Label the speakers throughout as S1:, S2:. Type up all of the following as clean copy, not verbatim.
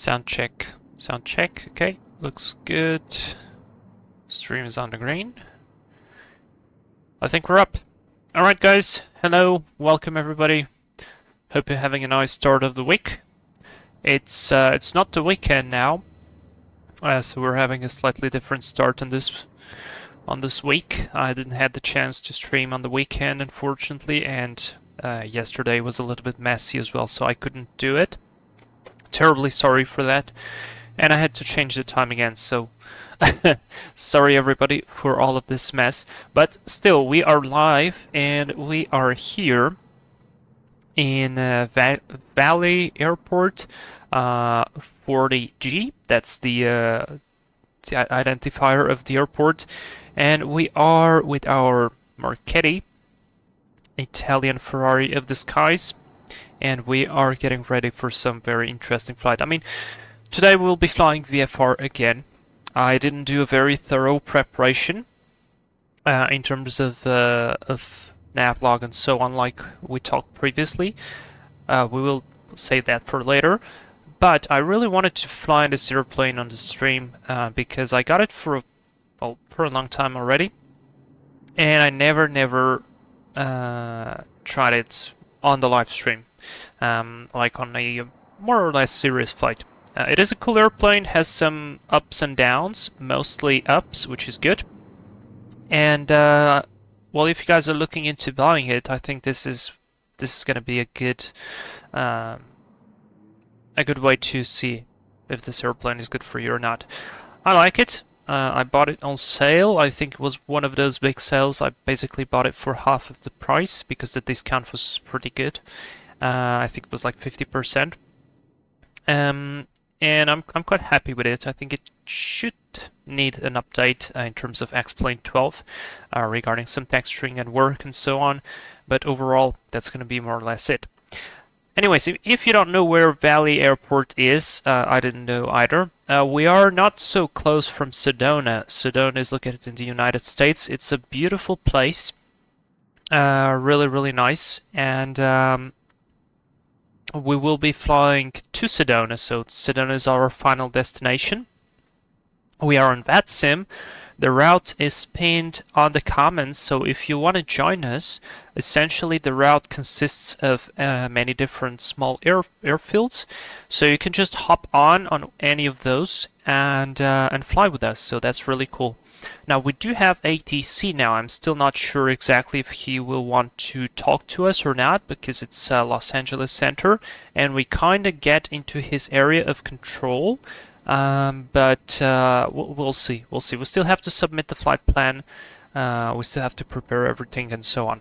S1: Sound check. Sound check. Okay, looks good. Stream is on the green. I think we're up. Alright guys, hello, welcome everybody. Hope you're having a nice start of the week. It's not the weekend now, so we're having a slightly different start on this week. I didn't have the chance to stream on the weekend, unfortunately, and yesterday was a little bit messy as well, so I couldn't do it. Terribly sorry for that, and I had to change the time again, so sorry everybody for all of this mess. But still, we are live and we are here in Valley Airport 40G. That's the identifier of the airport, and we are with our Marchetti, Italian Ferrari of the skies, and we are getting ready for some very interesting flight. I mean, today we'll be flying VFR again. I didn't do a very thorough preparation in terms of navlog and so on, like we talked previously. We will save that for later. But I really wanted to fly this airplane on the stream because I got it for a long time already, and I never tried it on the live stream, like on a more or less serious flight. It is a cool airplane, has some ups and downs, mostly ups, which is good. And well, if you guys are looking into buying it, I think this is going to be a good way to see if this airplane is good for you or not. I like it. I bought it on sale. I think it was one of those big sales. I basically bought it for half of the price because the discount was pretty good. I think it was like 50%. And I'm quite happy with it. I think it should need an update in terms of Explain 12 regarding some texturing and work and so on. But overall, that's going to be more or less it. Anyways, if you don't know where Valley Airport is, I didn't know either. We are not so close from Sedona. Sedona is located in the United States. It's a beautiful place, really nice, and we will be flying to Sedona, so Sedona is our final destination. We are on VATSIM. The route is pinned on the comments, so if you want to join us, essentially the route consists of many different small airfields, so you can just hop on any of those and fly with us, so that's really cool. Now, we do have ATC now. I'm still not sure exactly if he will want to talk to us or not, because it's Los Angeles Center, and we kind of get into his area of control. But we'll see. We'll see. We still have to submit the flight plan. We still have to prepare everything and so on.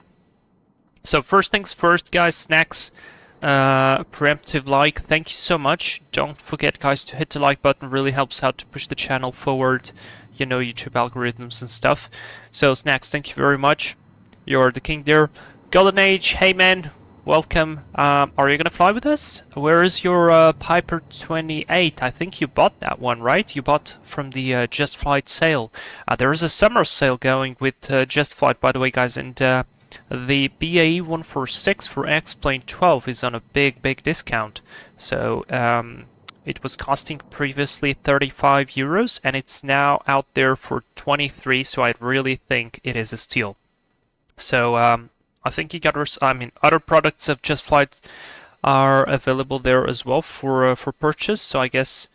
S1: So first things first, guys, snacks. Preemptive like. Thank you so much. Don't forget, guys, to hit the like button. Really helps out to push the channel forward. You know, YouTube algorithms and stuff. So Snacks, thank you very much. You're the king there. Golden Age, hey man, welcome. Are you gonna fly with us? Where is your Piper 28? I think you bought that one, right? You bought from the Just Flight sale. There is a summer sale going with Just Flight, by the way, guys, and the BAE 146 for Explain 12 is on a big discount. So it was costing previously 35 euros, and it's now out there for 23, so I really think it is a steal. So I think you got, other products of Just Flight are available there as well for purchase, so I guess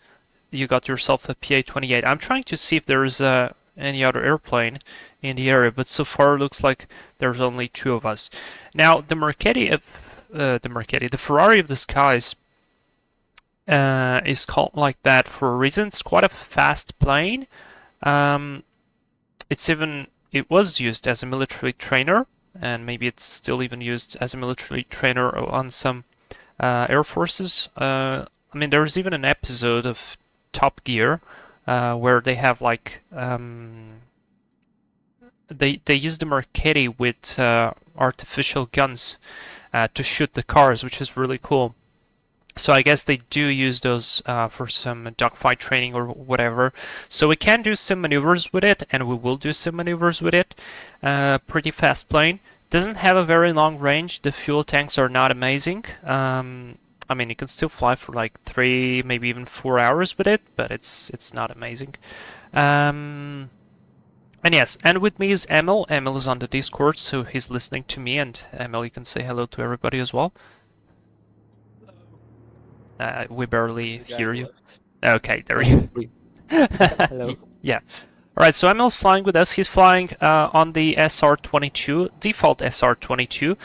S1: you got yourself a PA-28. I'm trying to see if there's any other airplane in the area, but so far it looks like there's only two of us. Now, the Ferrari of the skies is called like that for a reason. It's quite a fast plane. It was used as a military trainer, and maybe it's still even used as a military trainer on some air forces. I mean, there's even an episode of Top Gear where they have like they use the Marchetti with artificial guns to shoot the cars, which is really cool. So I guess they do use those for some dogfight training or whatever. So we can do some maneuvers with it, and we will do some maneuvers with it. Pretty fast plane. Doesn't have a very long range. The fuel tanks are not amazing. I mean, you can still fly for like 3, maybe even 4 hours with it, but it's not amazing. And yes, and with me is Emil. Emil is on the Discord, so he's listening to me. And Emil, you can say hello to everybody as well. We barely hear you. Okay, there you go.
S2: Hello.
S1: Yeah. All right, so Emil's flying with us. He's flying on the SR22, default SR22,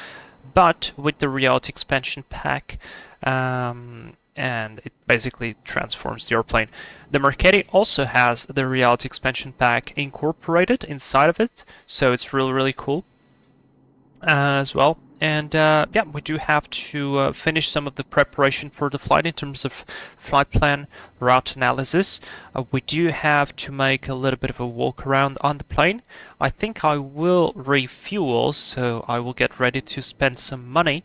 S1: but with the Reality Expansion Pack, and it basically transforms the airplane. The Marchetti also has the Reality Expansion Pack incorporated inside of it, so it's really, really cool as well. And yeah, we do have to finish some of the preparation for the flight in terms of flight plan, route analysis. We do have to make a little bit of a walk around on the plane. I think I will refuel, so I will get ready to spend some money,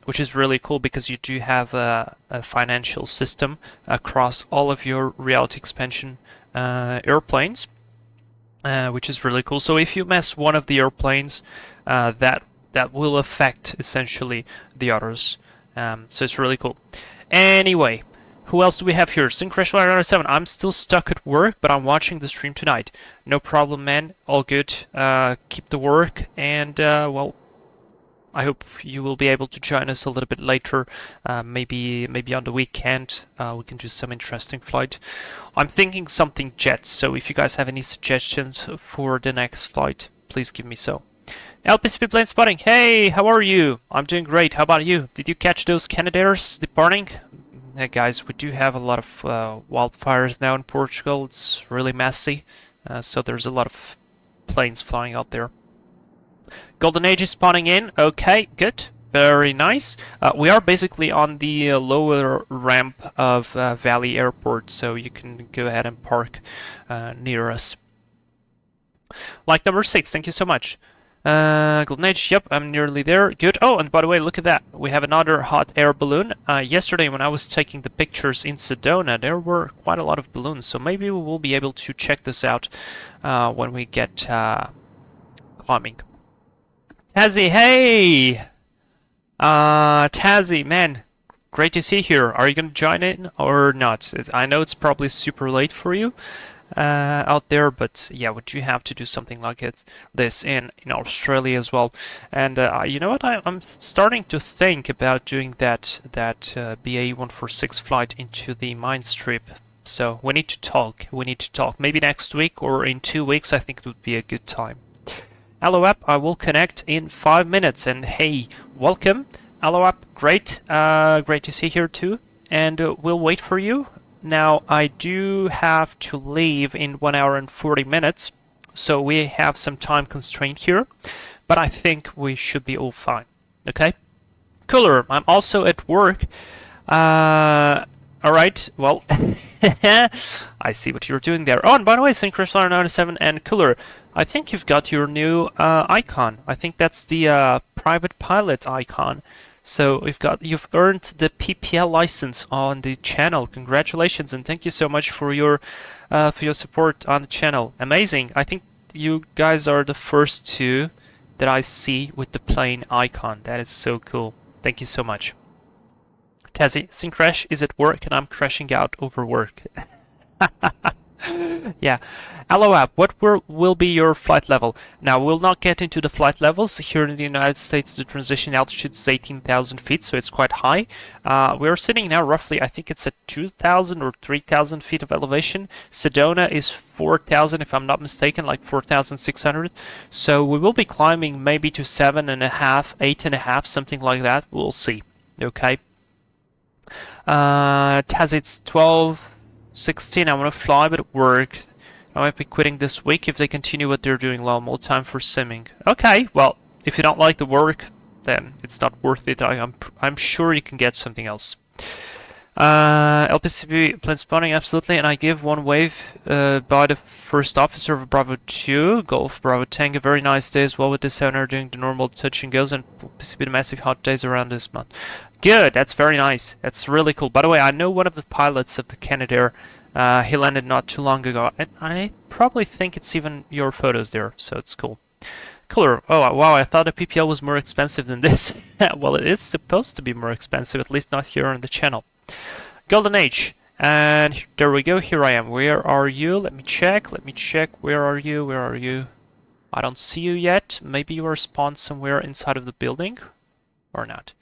S1: which is really cool because you do have a financial system across all of your Reality Expansion airplanes, which is really cool. So if you mess one of the airplanes, that will affect essentially the others. So it's really cool. Anyway, who else do we have here? SimCoders7. I'm still stuck at work, but I'm watching the stream tonight. No problem, man. All good. Keep the work, and well, I hope you will be able to join us a little bit later. Maybe on the weekend. We can do some interesting flight. I'm thinking something jet. So if you guys have any suggestions for the next flight, please give me so. LPCP plane spotting. Hey, how are you? I'm doing great. How about you? Did you catch those Canadairs departing? Hey guys, we do have a lot of wildfires now in Portugal. It's really messy, so there's a lot of planes flying out there. Golden Age is spawning in. Okay, good. Very nice. We are basically on the lower ramp of Valley Airport, so you can go ahead and park near us. Like number 6, thank you so much. Golden Age, yep, I'm nearly there. Good. Oh, and by the way, look at that. We have another hot air balloon. Yesterday, when I was taking the pictures in Sedona, there were quite a lot of balloons, so maybe we will be able to check this out when we get climbing. Tazzy, hey! Tazzy, man, great to see you here. Are you going to join in or not? I know it's probably super late for you out there, but yeah, we do have to do something like this in Australia as well. And you know what? I'm starting to think about doing that BAE 146 flight into the mine strip. So we need to talk. We need to talk. Maybe next week or in 2 weeks. I think it would be a good time. Hello app, I will connect in 5 minutes. And hey, welcome. Hello app, great. Great to see you here too. And we'll wait for you. Now, I do have to leave in 1 hour and 40 minutes, so we have some time constraint here, but I think we should be all fine, okay? Cooler, I'm also at work. Alright, well, I see what you're doing there. Oh, and by the way, SimCoders97 and Cooler, I think you've got your new icon. I think that's the private pilot icon. So you've earned the PPL license on the channel. Congratulations and thank you so much for your support on the channel. Amazing. I think you guys are the first two that I see with the plane icon. That is so cool. Thank you so much. Tazzy, SimCrash is at work and I'm crashing out over work. Yeah. Hello app, what will be your flight level? Now, we'll not get into the flight levels. Here in the United States, the transition altitude is 18,000 feet, so it's quite high. We're sitting now roughly, I think it's at 2,000 or 3,000 feet of elevation. Sedona is 4,000, if I'm not mistaken, like 4,600. So we will be climbing maybe to 7.5, 8.5, something like that. We'll see. Okay. Taz, it's 12:16. I want to fly, but at work. I might be quitting this week if they continue what they're doing. Well, more time for simming. Okay, well, if you don't like the work, then it's not worth it. I'm sure you can get something else. LPCB plane spawning, absolutely, and I give one wave by the first officer of Bravo 2, Golf Bravo Tango. Very nice day as well with the 7 doing the normal touch and goes, and LPCB the massive hot days around this month. Good, that's very nice. That's really cool. By the way, I know one of the pilots of the Canadair. He landed not too long ago, and I probably think it's even your photos there, so it's cool. cooler. Oh, wow, I thought a PPL was more expensive than this. Well, it is supposed to be more expensive, at least not here on the channel. Golden Age. And there we go, here I am. Where are you? Let me check, where are you, where are you? I don't see you yet. Maybe you are spawned somewhere inside of the building? Or not?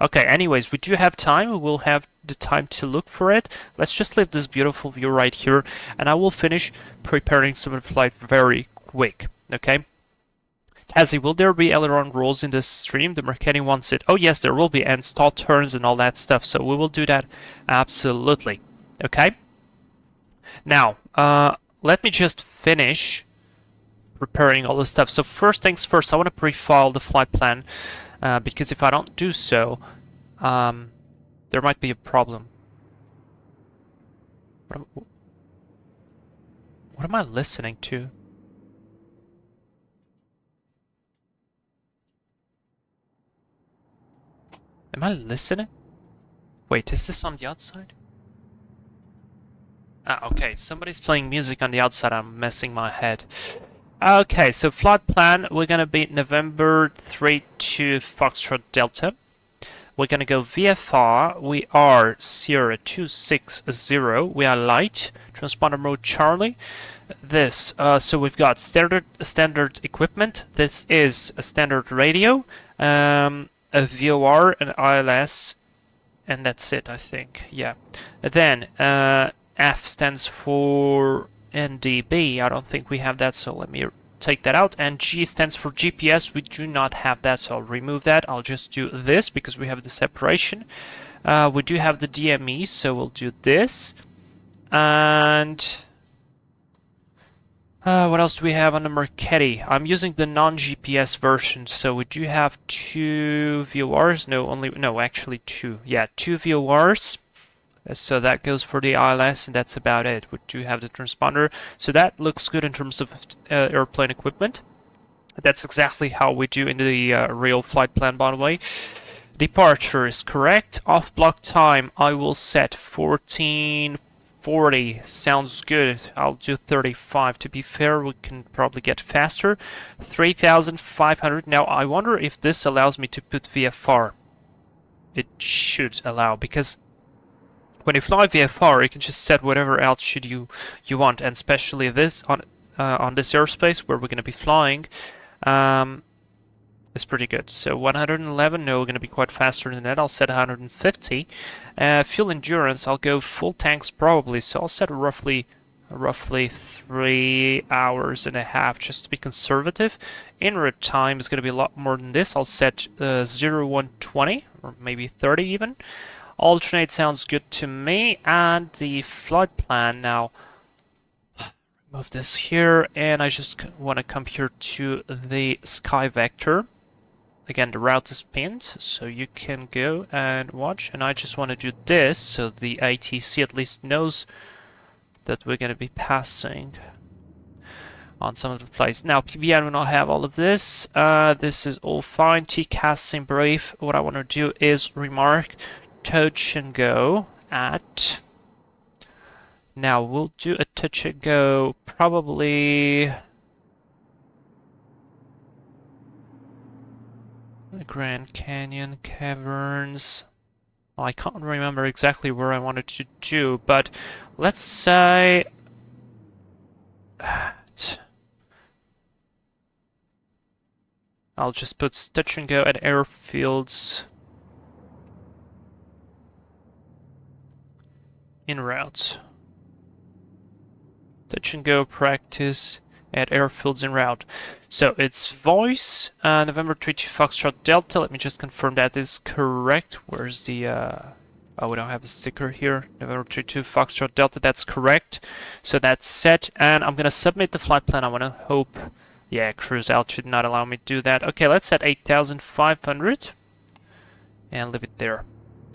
S1: Okay, anyways, we do have time. We will have the time to look for it. Let's just leave this beautiful view right here, and I will finish preparing some flight very quick, okay? Tazzy, will there be aileron rolls in this stream? The Marchetti wants it. Oh yes, there will be, and stall turns and all that stuff, so we will do that absolutely, okay? Now, let me just finish preparing all this stuff. So first things first, I want to pre-file the flight plan, because if I don't do so, there might be a problem. What am I listening to? Am I listening? Wait, is this on the outside? Ah, okay, somebody's playing music on the outside. I'm messing my head. Okay, so flight plan, we're gonna be November 32 Foxtrot Delta. We're gonna go VFR. We are Sierra 260. We are light. Transponder mode Charlie. This, so we've got standard equipment. This is a standard radio, a VOR, an ILS, and that's it, I think. Yeah. Then F stands for NDB. I don't think we have that, so let me take that out. And G stands for GPS. We do not have that, so I'll remove that. I'll just do this because we have the separation. We do have the DME, so we'll do this. And what else do we have on the Marchetti? I'm using the non-GPS version, so we do have 2 VORs. No, actually 2. Yeah, 2 VORs. So that goes for the ILS, and that's about it. We do have the transponder, so that looks good in terms of airplane equipment. That's exactly how we do in the real flight plan, by the way. Departure is correct. Off block time, I will set 14:40. Sounds good. I'll do 35. To be fair, we can probably get faster. 3,500. Now, I wonder if this allows me to put VFR. It should allow, because when you fly VFR, you can just set whatever altitude you want, and especially this on this airspace where we're going to be flying, is pretty good. So 111, no, we're going to be quite faster than that. I'll set 150. Fuel endurance, I'll go full tanks probably, so I'll set roughly 3 hours and a half just to be conservative. En route time is going to be a lot more than this. I'll set 0120 or maybe 30 even. Alternate sounds good to me. And the flight plan now, move this here, and I just want to come here to the sky vector. Again, the route is pinned, so you can go and watch, and I just want to do this so the ATC at least knows that we're going to be passing on some of the places. Now, PBN will not have all of this. This is all fine. TCAS in brief. What I want to do is remark touch and go at. Now we'll do a touch and go probably the Grand Canyon Caverns. Well, I can't remember exactly where I wanted to do, but let's say I'll just put touch and go at airfields en route. Touch and go practice at airfields en route. So it's voice, November 32 Foxtrot Delta. Let me just confirm that is correct. Where's the, oh, we don't have a sticker here. November 32 Foxtrot Delta, that's correct. So that's set, and I'm gonna submit the flight plan. I wanna hope, yeah, cruise altitude not allow me to do that. Okay, let's set 8,500 and leave it there.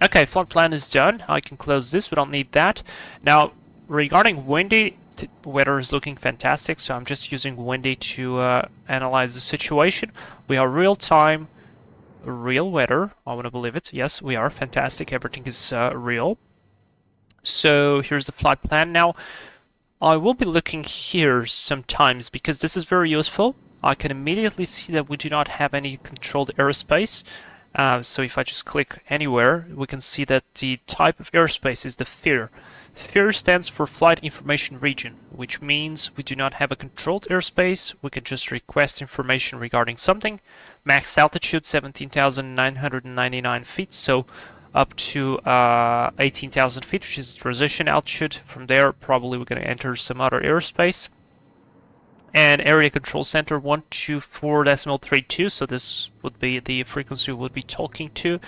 S1: Okay, flight plan is done. I can close this. We don't need that. Now, regarding windy, weather is looking fantastic, so I'm just using windy to analyze the situation. We are real-time, real weather. I want to believe it. Yes, we are. Fantastic. Everything is real. So here's the flight plan. Now, I will be looking here sometimes because this is very useful. I can immediately see that we do not have any controlled airspace. So if I just click anywhere, we can see that the type of airspace is the FIR. FIR stands for Flight Information Region, which means we do not have a controlled airspace. We can just request information regarding something. Max altitude 17,999 feet, so up to 18,000 feet, which is transition altitude. From there, probably we're going to enter some other airspace. And area control center 124.32, so this would be the frequency we would be talking to.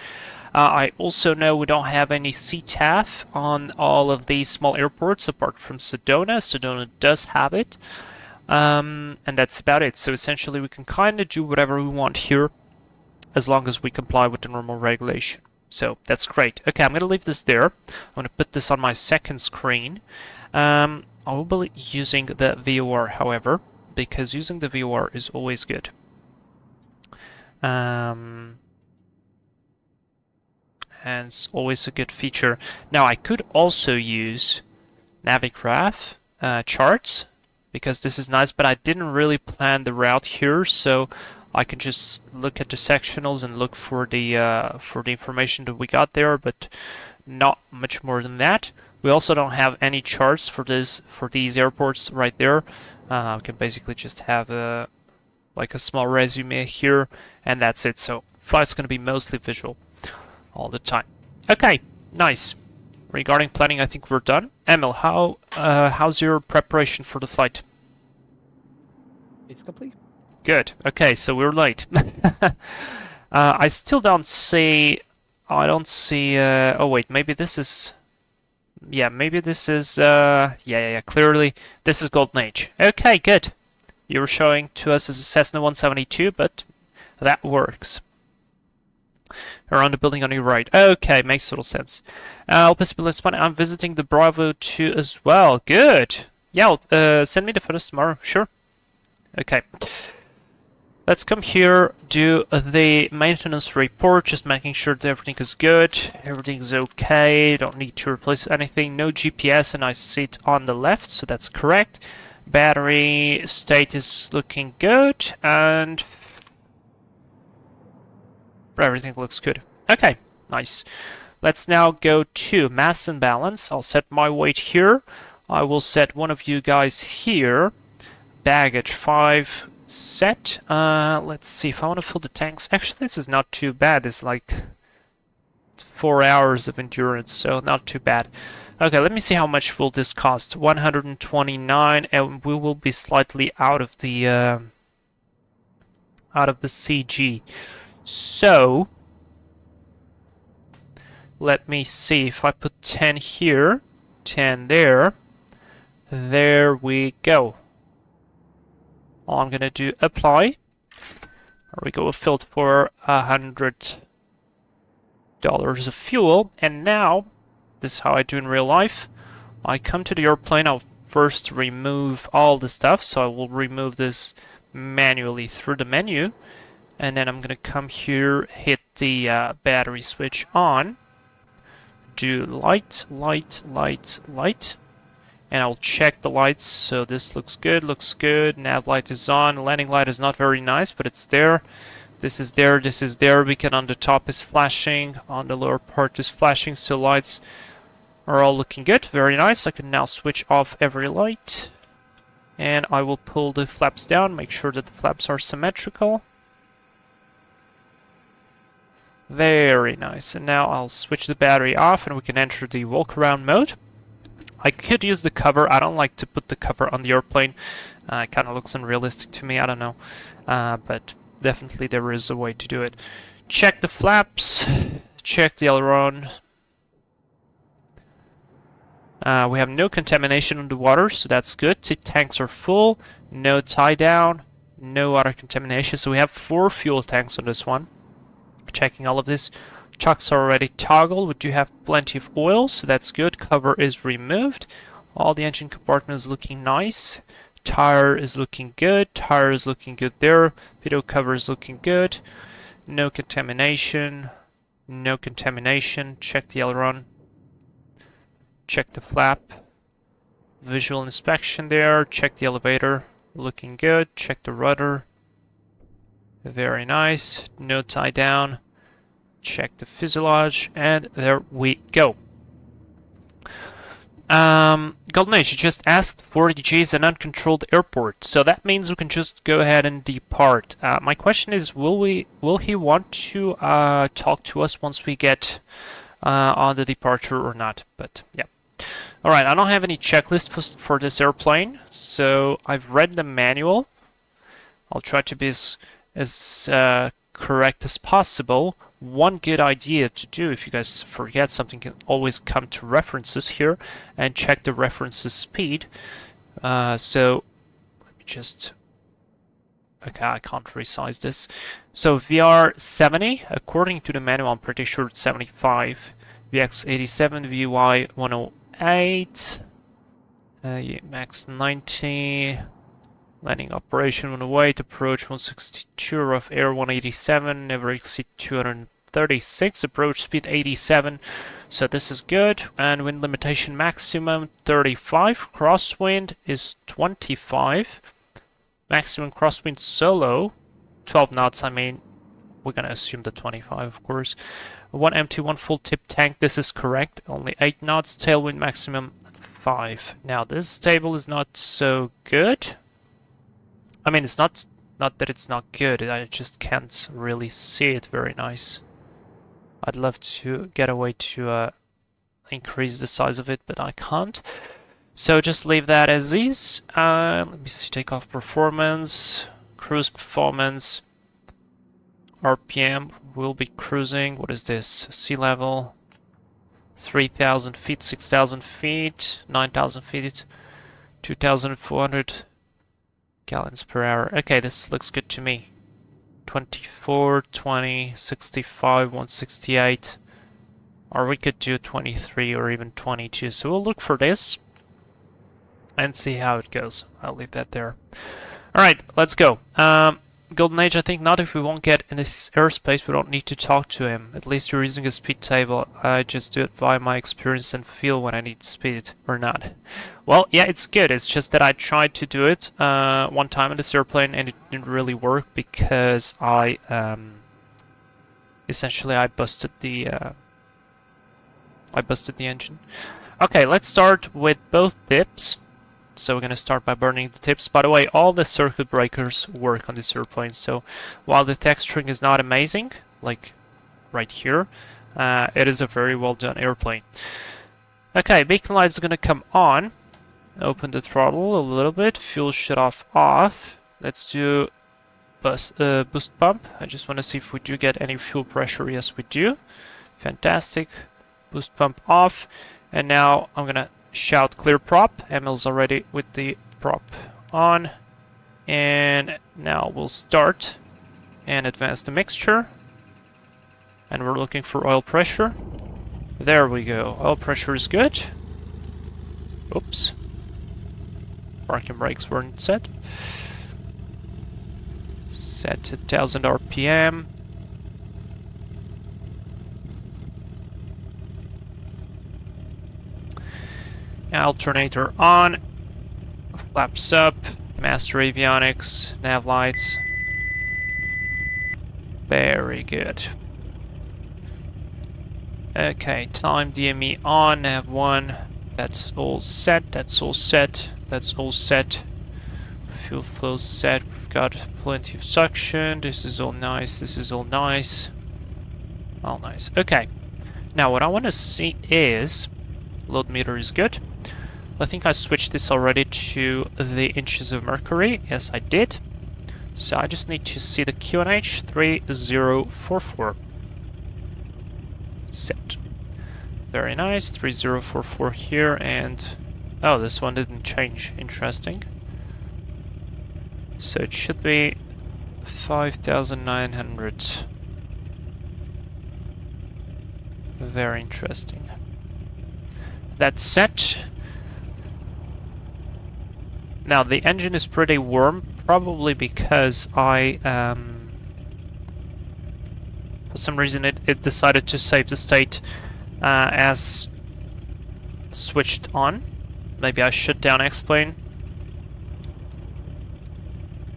S1: I also know we don't have any CTAF on all of these small airports apart from Sedona. Sedona does have it, and that's about it. So essentially we can kind of do whatever we want here as long as we comply with the normal regulation. So that's great. Okay, I'm going to leave this there. I'm going to put this on my second screen. I will be using the VOR, however, because using the VOR is always good. And it's always a good feature. Now, I could also use Navigraph charts, because this is nice, but I didn't really plan the route here, so I can just look at the sectionals and look for the information that we got there, but not much more than that. We also don't have any charts for these airports right there. We can basically just have like a small resume here, and that's it. So flight's going to be mostly visual all the time. Okay, nice. Regarding planning, I think we're done. Emil, how's your preparation for the flight?
S2: It's complete.
S1: Good. Okay, so we're late. I still don't see. I don't see. Oh wait, maybe this is. Yeah, maybe this is. Yeah. Clearly, this is Golden Age. Okay, good. You were showing to us as a Cessna 172, but that works. Around the building on your right. Okay, makes total sense. I'm visiting the Bravo 2 as well. Good. Yeah, send me the photos tomorrow. Sure. Okay. Let's come here, do the maintenance report, just making sure that everything is good, everything's okay, don't need to replace anything, no GPS, and I sit on the left, so that's correct. Battery state is looking good, and everything looks good. Okay, nice. Let's now go to mass and balance. I'll set my weight here. I will set one of you guys here. Baggage 5. Set. Let's see if I want to fill the tanks. Actually, this is not too bad. It's like 4 hours of endurance, so not too bad. Okay, let me see how much will this cost. 129, and we will be slightly out of the CG. So let me see if I put 10 here, 10 there. There we go. I'm gonna do apply. There we go, filled for $100 of fuel. And now, this is how I do in real life. I come to the airplane, I'll first remove all the stuff. So I will remove this manually through the menu. And then I'm gonna come here, hit the battery switch on. Do light. And I'll check the lights, so this looks good, nav light is on, landing light is not very nice, but it's there. This is there, beacon on the top is flashing, on the lower part is flashing, so lights are all looking good, very nice. I can now switch off every light, and I will pull the flaps down, make sure that the flaps are symmetrical. Very nice, and now I'll switch the battery off, and we can enter the walk around mode. I could use the cover. I don't like to put the cover on the airplane. It kind of looks unrealistic to me. I don't know. But definitely there is a way to do it. Check the flaps. Check the aileron. We have no contamination in the water, so that's good. The tanks are full. No tie down. No water contamination. So we have 4 fuel tanks on this one. Checking all of this. Chocks are already toggled. We do have plenty of oil, so that's good. Cover is removed. All the engine compartment is looking nice. Tire is looking good. Tire is looking good there. Video cover is looking good. No contamination. No contamination. Check the aileron. Check the flap. Visual inspection there. Check the elevator. Looking good. Check the rudder. Very nice. No tie down. Check the fuselage, and there we go. Golden Age, you just asked 40G is an uncontrolled airport, so that means we can just go ahead and depart. My question is, will he want to talk to us once we get on the departure or not? But yeah. All right, I don't have any checklist for this airplane, so I've read the manual. I'll try to be as correct as possible. One good idea to do, if you guys forget something, can always come to references here and check the references speed. So let me just, okay, I can't resize this. So VR 70, according to the manual, I'm pretty sure it's 75. VX 87, VY 108, max 90. Landing operation on the weight, approach 162, rough air 187, never exceed 236, approach speed 87, so this is good. And wind limitation maximum 35, crosswind is 25, maximum crosswind solo 12 knots. I mean, we're gonna assume the 25, of course. One empty, one full tip tank, this is correct, only 8 knots, tailwind maximum 5. Now this table is not so good. I mean, it's not that it's not good, I just can't really see it very nice. I'd love to get a way to increase the size of it, but I can't. So just leave that as is. Let me see, takeoff performance, cruise performance, RPM, we'll be cruising, what is this, sea level, 3,000 feet, 6,000 feet, 9,000 feet, 2,400 gallons per hour. Okay, this looks good to me. 24, 20, 65, 168. Or we could do 23 or even 22. So we'll look for this and see how it goes. I'll leave that there. Alright, let's go. Golden Age, I think not. If we won't get in this airspace, we don't need to talk to him. At least you're using a speed table. I just do it via my experience and feel when I need speed or not. Well, yeah, it's good. It's just that I tried to do it one time in this airplane and it didn't really work because I essentially I busted the engine. Okay, let's start with both tips. So we're going to start by burning the tips. By the way, all the circuit breakers work on this airplane. So while the texturing is not amazing, like right here, it is a very well done airplane. Okay, beacon light is going to come on. Open the throttle a little bit. Fuel shut off. Let's do boost pump. I just want to see if we do get any fuel pressure. Yes, we do. Fantastic. Boost pump off. And now I'm going to shout clear prop. Emil's already with the prop on. And now we'll start and advance the mixture. And we're looking for oil pressure. There we go. Oil pressure is good. Oops. Parking brakes weren't set. Set to 1000 RPM. Alternator on. Flaps up. Master avionics. Nav lights. Very good. Okay, time DME on. Nav 1. That's all set. That's all set. That's all set. Fuel flow set. We've got plenty of suction. This is all nice. This is all nice. All nice. Okay. Now what I want to see is load meter is good. I think I switched this already to the inches of mercury. Yes, I did. So I just need to see the QNH 3044. Set. Very nice. 3044 here and... oh, this one didn't change. Interesting. So it should be 5,900. Very interesting. That's set. Now the engine is pretty warm, probably because I, for some reason it decided to save the state as switched on. Maybe I shut down X-Plane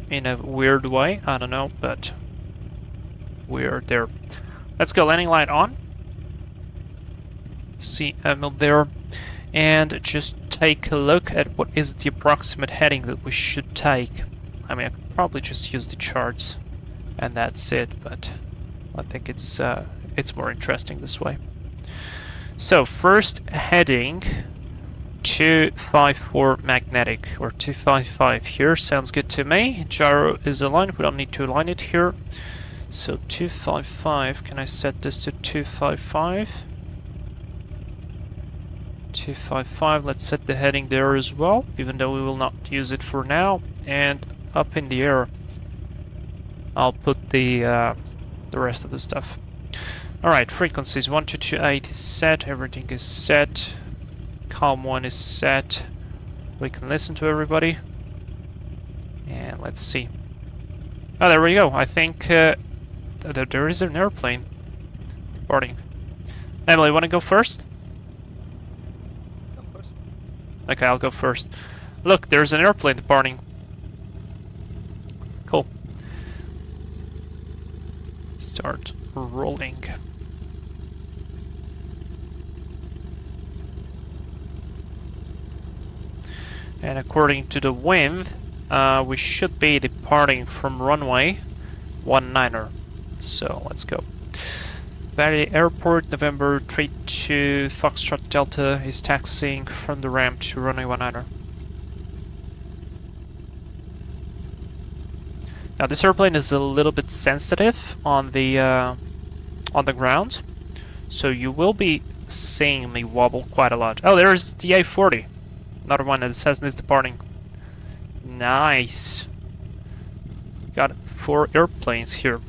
S1: in a weird way, I don't know, but we're there. Let's go, landing light on. See Emil there. And just take a look at what is the approximate heading that we should take. I mean, I could probably just use the charts and that's it, but I think it's more interesting this way. So first heading 254 magnetic, or 255 here, sounds good to me. Gyro is aligned, we don't need to align it here. So 255, can I set this to 255? 255, let's set the heading there as well, even though we will not use it for now. And up in the air, I'll put the rest of the stuff. Alright, frequencies 1228 is set, everything is set. Calm 1 is set. We can listen to everybody. And let's see. Oh, there we go. I think there is an airplane departing. Emily, want to go first?
S2: Go first.
S1: Okay, I'll go first. Look, there's an airplane departing. Cool. Start rolling. And according to the wind, we should be departing from runway 19er. So let's go. Valley Airport, November 32, Foxtrot Delta is taxiing from the ramp to runway 19er. Now this airplane is a little bit sensitive on the ground, so you will be seeing me wobble quite a lot. Oh, there's the A40. Another one that Cessna is departing. Nice. Got 4 airplanes here.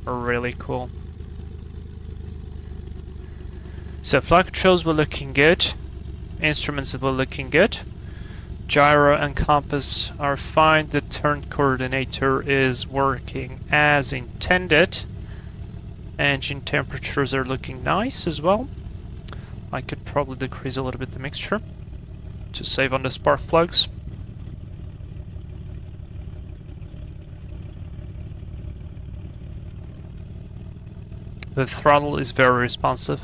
S1: Really cool. So flight controls were looking good. Instruments were looking good. Gyro and compass are fine. The turn coordinator is working as intended. Engine temperatures are looking nice as well. I could probably decrease a little bit the mixture to save on the spark plugs. The throttle is very responsive.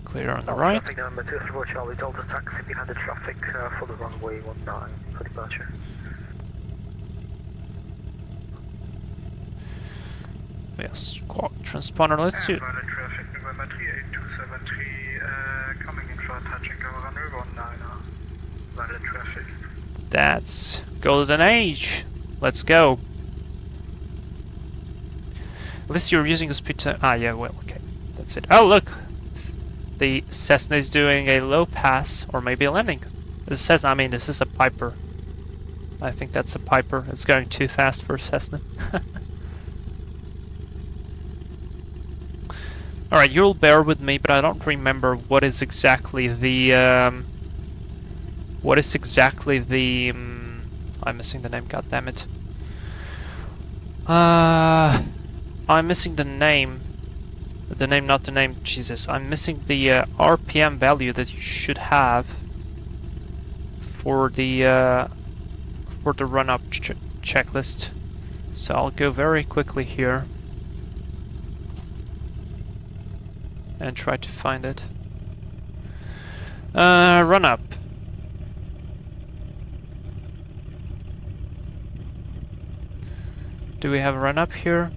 S1: Clear on the right.
S3: Traffic number 234 Charlie Delta taxi behind the traffic for the runway 19 for departure.
S1: Yes, transponder, let's do.
S3: Pilot traffic November 38273 coming in for touching over runway 19er. Pilot traffic.
S1: That's golden age. Let's go. At least you're using a speed to... Ah, yeah, well, okay. That's it. Oh, look! The Cessna is doing a low pass, or maybe a landing. This says, I mean, this is a Piper. I think that's a Piper. It's going too fast for a Cessna. Alright, you'll bear with me, but I don't remember what is exactly the... I'm missing the name, goddammit. I'm missing the name. The name, not the name, Jesus. I'm missing the RPM value that you should have for the run-up checklist. So I'll go very quickly here and try to find it. Run-up. Do we have a run-up here?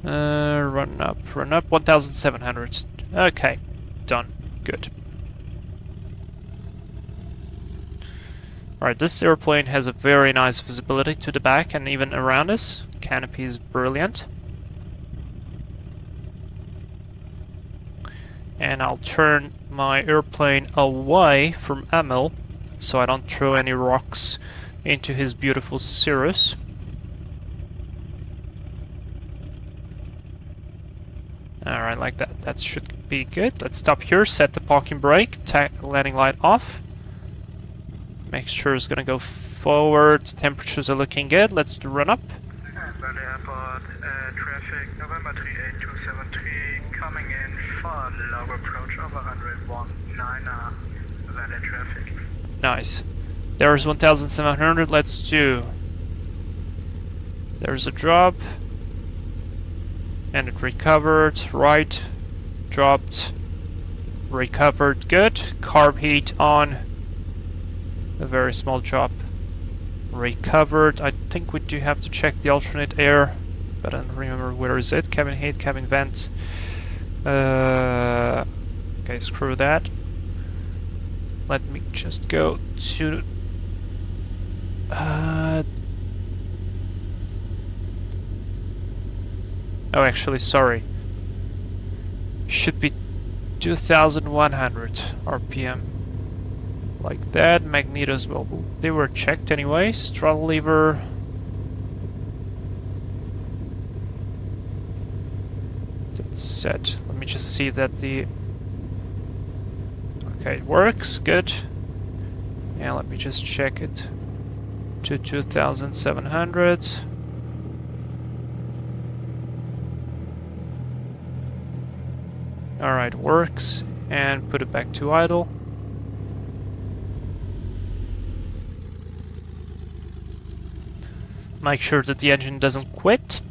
S1: Run up, 1,700. Okay, done. Good. Alright, this airplane has a very nice visibility to the back and even around us. Canopy is brilliant. And I'll turn my airplane away from Emil so I don't throw any rocks into his beautiful Cirrus. Alright, like that. That should be good. Let's stop here, set the parking brake, landing light off. Make sure it's gonna go forward. Temperatures are looking good. Let's run up.
S3: Valley Airport, traffic, November 38273, coming in for log approach over 101.9, Valley traffic.
S1: Nice. There's 1700. Let's do. There's a drop. And it recovered. Right. Dropped. Recovered. Good. Carb heat on. A very small drop. Recovered. I think we do have to check the alternate air, but I don't remember where is it. Cabin heat, cabin vents. Okay, screw that. Let me just go to oh, actually, sorry. Should be 2100 RPM. Like that. Magnetos, well, they were checked anyway. Throttle lever. That's set. Let me just see that the... Okay, it works. Good. Yeah, let me just check it. To 2700. Alright, works. And put it back to idle. Make sure that the engine doesn't quit.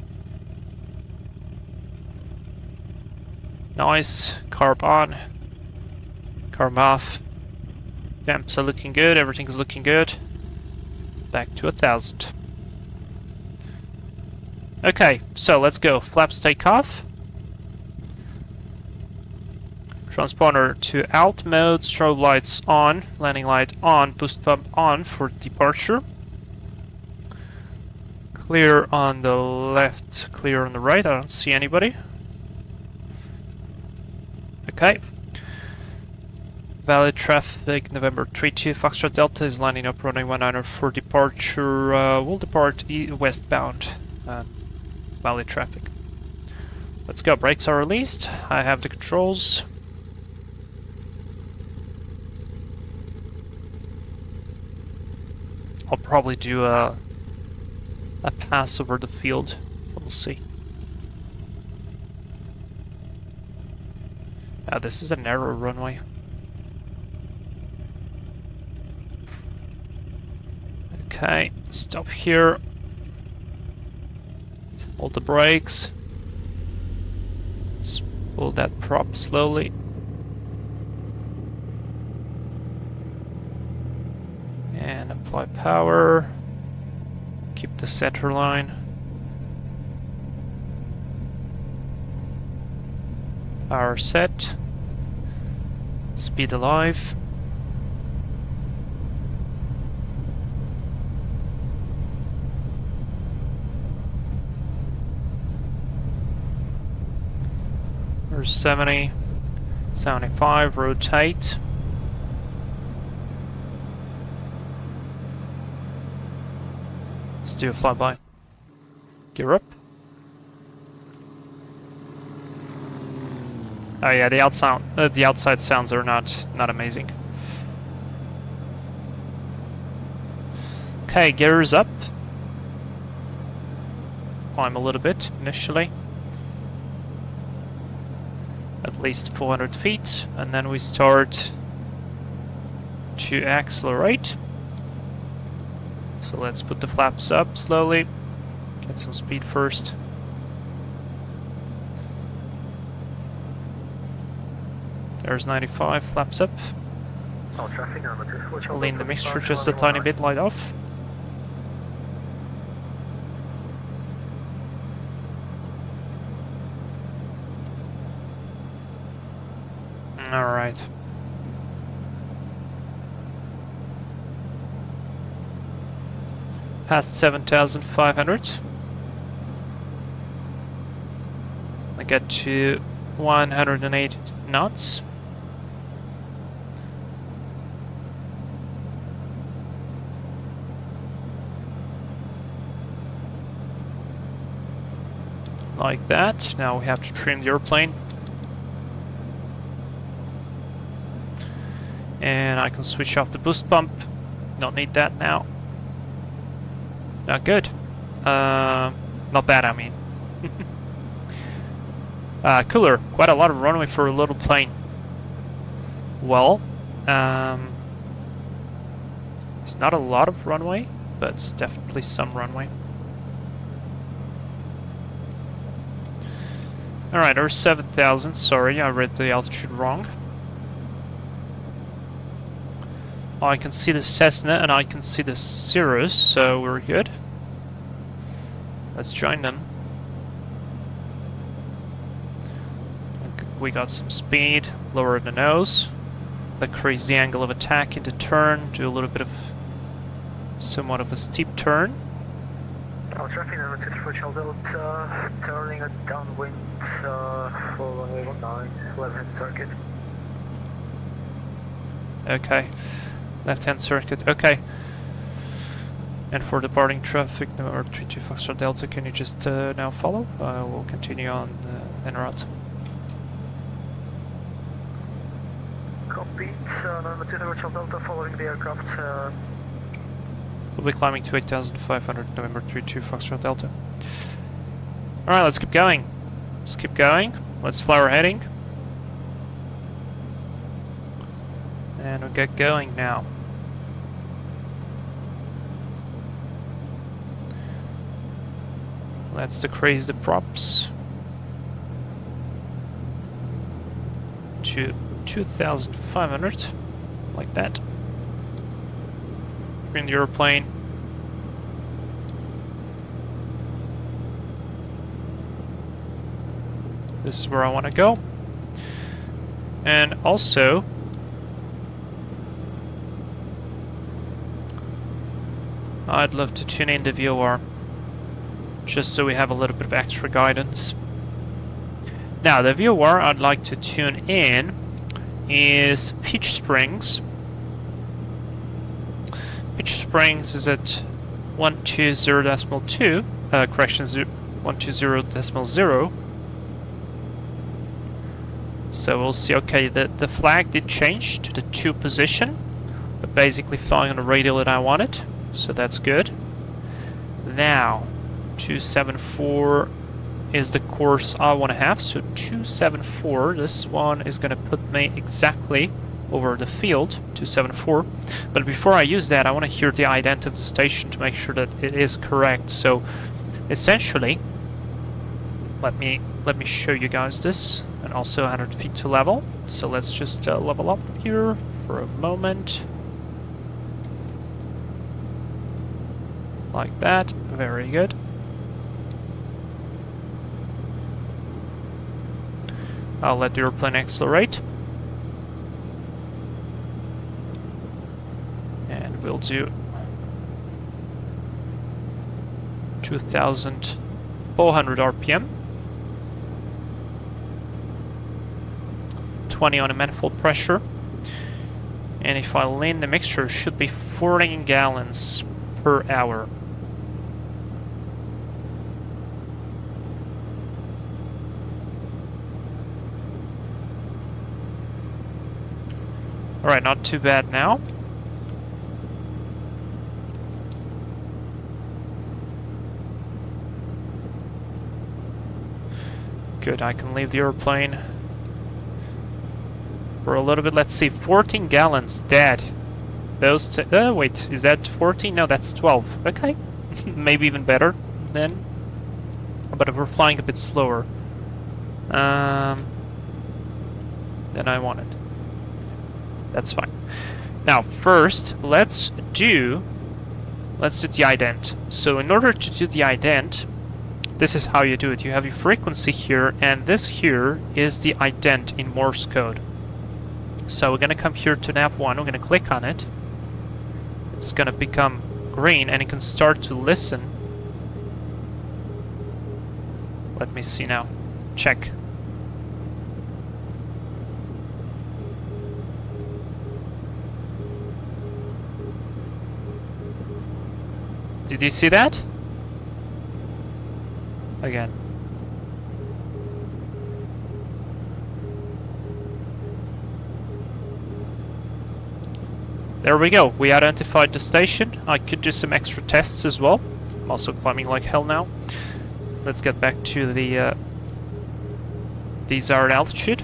S1: Nice. Carb on. Carb off. Temps are looking good. Everything's looking good. Back to 1000. Okay, so let's go. Flaps take off. Transponder to alt mode. Strobe lights on. Landing light on. Boost pump on for departure. Clear on the left, clear on the right. I don't see anybody. Okay. Valid traffic, November 32. Foxtrot Delta is lining up runway 19 for departure. We'll depart westbound. Valid traffic. Let's go. Brakes are released. I have the controls. I'll probably do a pass over the field. We'll see. This is a narrow runway. Okay, stop here. Hold the brakes. Pull that prop slowly. And apply power. Keep the center line. Power set. Speed alive. There's 70, 75, rotate. Let's do a flyby. Gear up. Oh yeah, the outside sounds are not amazing. Okay, gears up. Climb a little bit initially. At least 400 feet, and then we start to accelerate. So let's put the flaps up slowly. Get some speed first. There's 95, flaps up.
S3: Oh, traffic on
S1: Lean the mixture just a tiny bit, light off. Alright. Past 7,500. I get to 108 knots. Like that. Now we have to trim the airplane. And I can switch off the boost pump. Don't need that now. Good. Not bad, I mean. Cooler. Quite a lot of runway for a little plane. Well, it's not a lot of runway, but it's definitely some runway. Alright, or 7,000. Sorry, I read the altitude wrong. I can see the Cessna and I can see the Cirrus, so we're good. Let's join them. We got some speed, lower the nose, decrease the angle of attack into turn, do a little bit of somewhat of a steep turn.
S3: Traffic number 24 Charles Delta, turning a downwind for runway 19, left-hand circuit.
S1: Okay, left-hand circuit, okay. And for departing traffic number 32 Foxtrot Delta, can you just now follow? We'll continue on en route.
S3: Copy, number 24 Charles Delta, following the aircraft.
S1: We'll be climbing to 8,500 November 32 Foxtrot Delta. Alright, let's keep going. Let's keep going. Let's fly our heading. And we'll get going now. Let's decrease the props to 2,500, like that. Bring the airplane. This is where I want to go. And also, I'd love to tune in the VOR, just so we have a little bit of extra guidance. Now, the VOR I'd like to tune in is Peach Springs. Peach Springs is at 120.2, correction, 120.0. So we'll see, okay, the flag did change to the 2 position, but basically flying on the radial that I wanted, so that's good. Now, 274 is the course I want to have, so 274, this one is going to put me exactly over the field, 274. But before I use that, I want to hear the ident of the station to make sure that it is correct. So essentially, let me show you guys this, and also 100 feet to level. So let's just level up here for a moment, like that. Very good. I'll let the airplane accelerate. And we'll do 2,400 RPM. 20 on a manifold pressure. And if I lean the mixture, it should be 14 gallons per hour. Alright, not too bad now. Good, I can leave the airplane for a little bit. Let's see, 14 gallons dead. Those wait, is that 14? No, that's 12. Okay, maybe even better then. But we're flying a bit slower than I wanted. That's fine. Now, first, let's do the ident. So in order to do the ident, this is how you do it. You have your frequency here, and this here is the ident in Morse code. So we're going to come here to nav1, we're going to click on it. It's going to become green, and you can start to listen. Let me see now. Check. Did you see that? Again. There we go. We identified the station. I could do some extra tests as well. I'm also climbing like hell now. Let's get back to the desired altitude.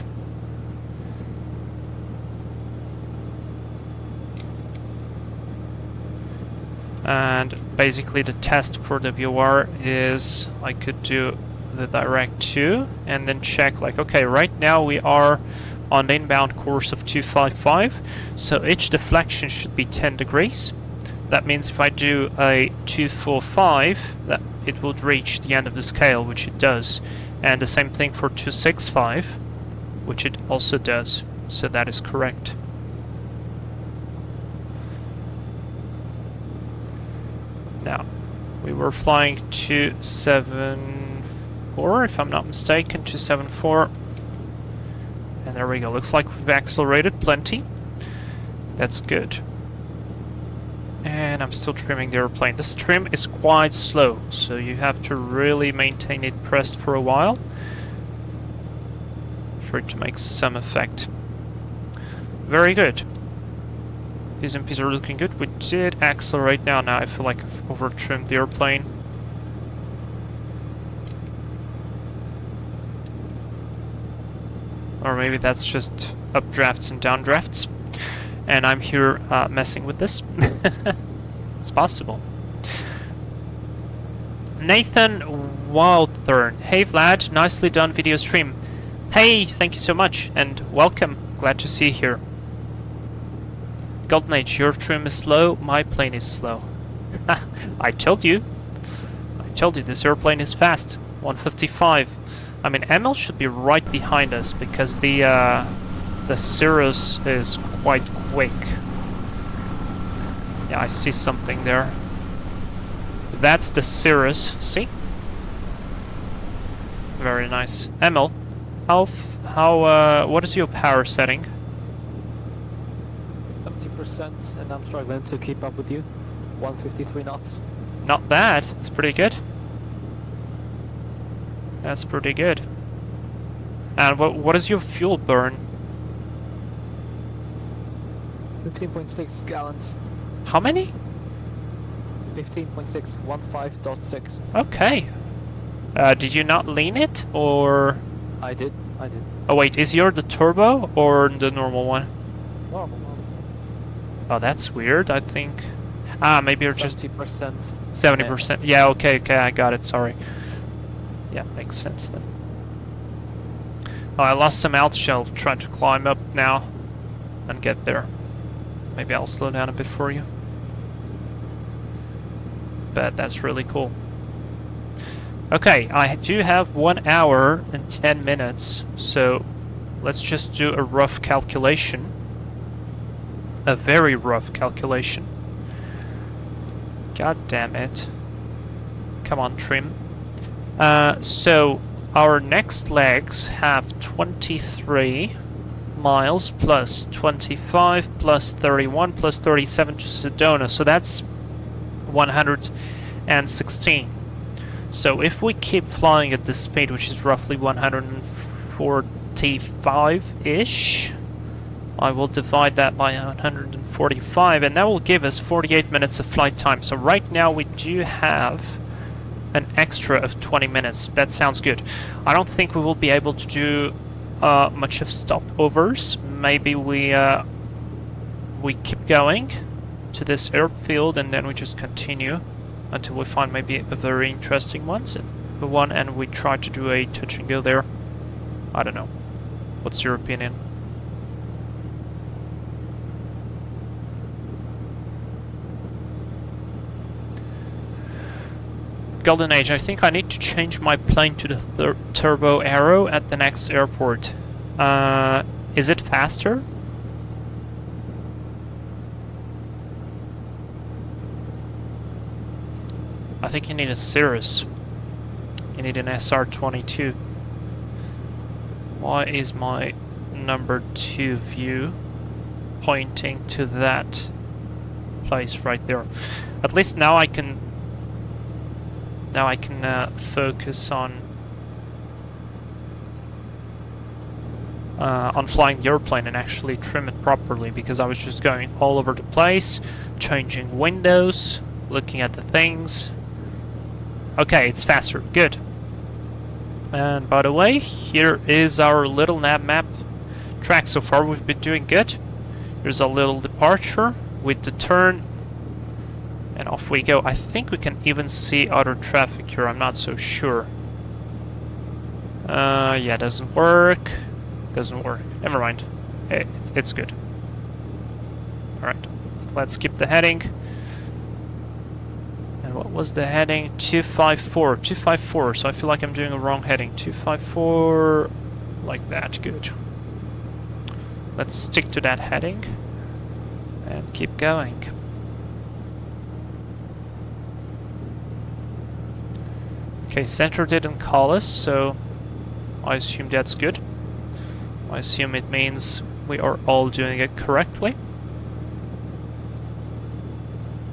S1: And basically the test for the VOR is I could do the direct 2 and then check like, okay, right now we are on the inbound course of 255, so each deflection should be 10 degrees. That means if I do a 245, that it would reach the end of the scale, which it does. And the same thing for 265, which it also does. So that is correct. Now, we were flying 274, if I'm not mistaken, 274. And there we go. Looks like we've accelerated plenty. That's good. And I'm still trimming the airplane. This trim is quite slow, so you have to really maintain it pressed for a while for it to make some effect. Very good. These MPs are looking good. We did accelerate now. Now I feel like I've over-trimmed the airplane. Or maybe that's just updrafts and downdrafts. And I'm here messing with this. It's possible. Nathan Wildthorn. Hey Vlad, nicely done video stream. Hey, thank you so much and welcome. Glad to see you here. Golden Age, your trim is slow, my plane is slow. I told you. I told you this airplane is fast. 155. I mean, ML should be right behind us because the Cirrus is quite quick. Yeah, I see something there. That's the Cirrus. See? Very nice. ML, what is your power setting?
S2: 70%, and I'm struggling to keep up with you. 153 knots.
S1: Not bad. It's pretty good. That's pretty good. And what is your fuel burn?
S2: 15.6 gallons.
S1: How many?
S2: 15.6, 15.6.
S1: Okay. Did you not lean it, or...?
S2: I did.
S1: Oh wait, is your the turbo, or the normal one?
S2: Normal.
S1: Oh, that's weird, I think... Ah, maybe you're just...
S2: 70%.
S1: 70%. Yeah, okay, I got it, sorry. Yeah, makes sense then. Oh, I lost some altitude. I'll try to climb up now and get there. Maybe I'll slow down a bit for you. But that's really cool. Okay, I do have 1 hour and 10 minutes, so let's just do a rough calculation. A very rough calculation. God damn it. Come on, trim. So our next legs have 23 miles plus 25 plus 31 plus 37 to Sedona, so that's 116. So if we keep flying at this speed, which is roughly 145-ish, I will divide that by 145, and that will give us 48 minutes of flight time. So right now we do have an extra of 20 minutes. That sounds good. I don't think we will be able to do much of stopovers. Maybe we keep going to this airfield and then we just continue until we find maybe a very interesting one, and we try to do a touch and go there. I don't know. What's your opinion? Golden Age, I think I need to change my plane to the Turbo Aero at the next airport. Is it faster? I think you need a Cirrus. You need an SR-22. Why is my number 2 view pointing to that place right there? At least now I can focus on flying the airplane and actually trim it properly, because I was just going all over the place, changing windows, looking at the things, Okay, it's faster. Good. And by the way, here is our little nav map track. So far we've been doing good. Here's a little departure with the turn. And off we go. I think we can even see other traffic here. I'm not so sure. Yeah, doesn't work. Doesn't work. Never mind. It's good. Alright, let's keep the heading. And what was the heading? 254. 254. So I feel like I'm doing a wrong heading. 254. Like that. Good. Let's stick to that heading. And keep going. Okay, center didn't call us, so I assume that's good. I assume it means we are all doing it correctly.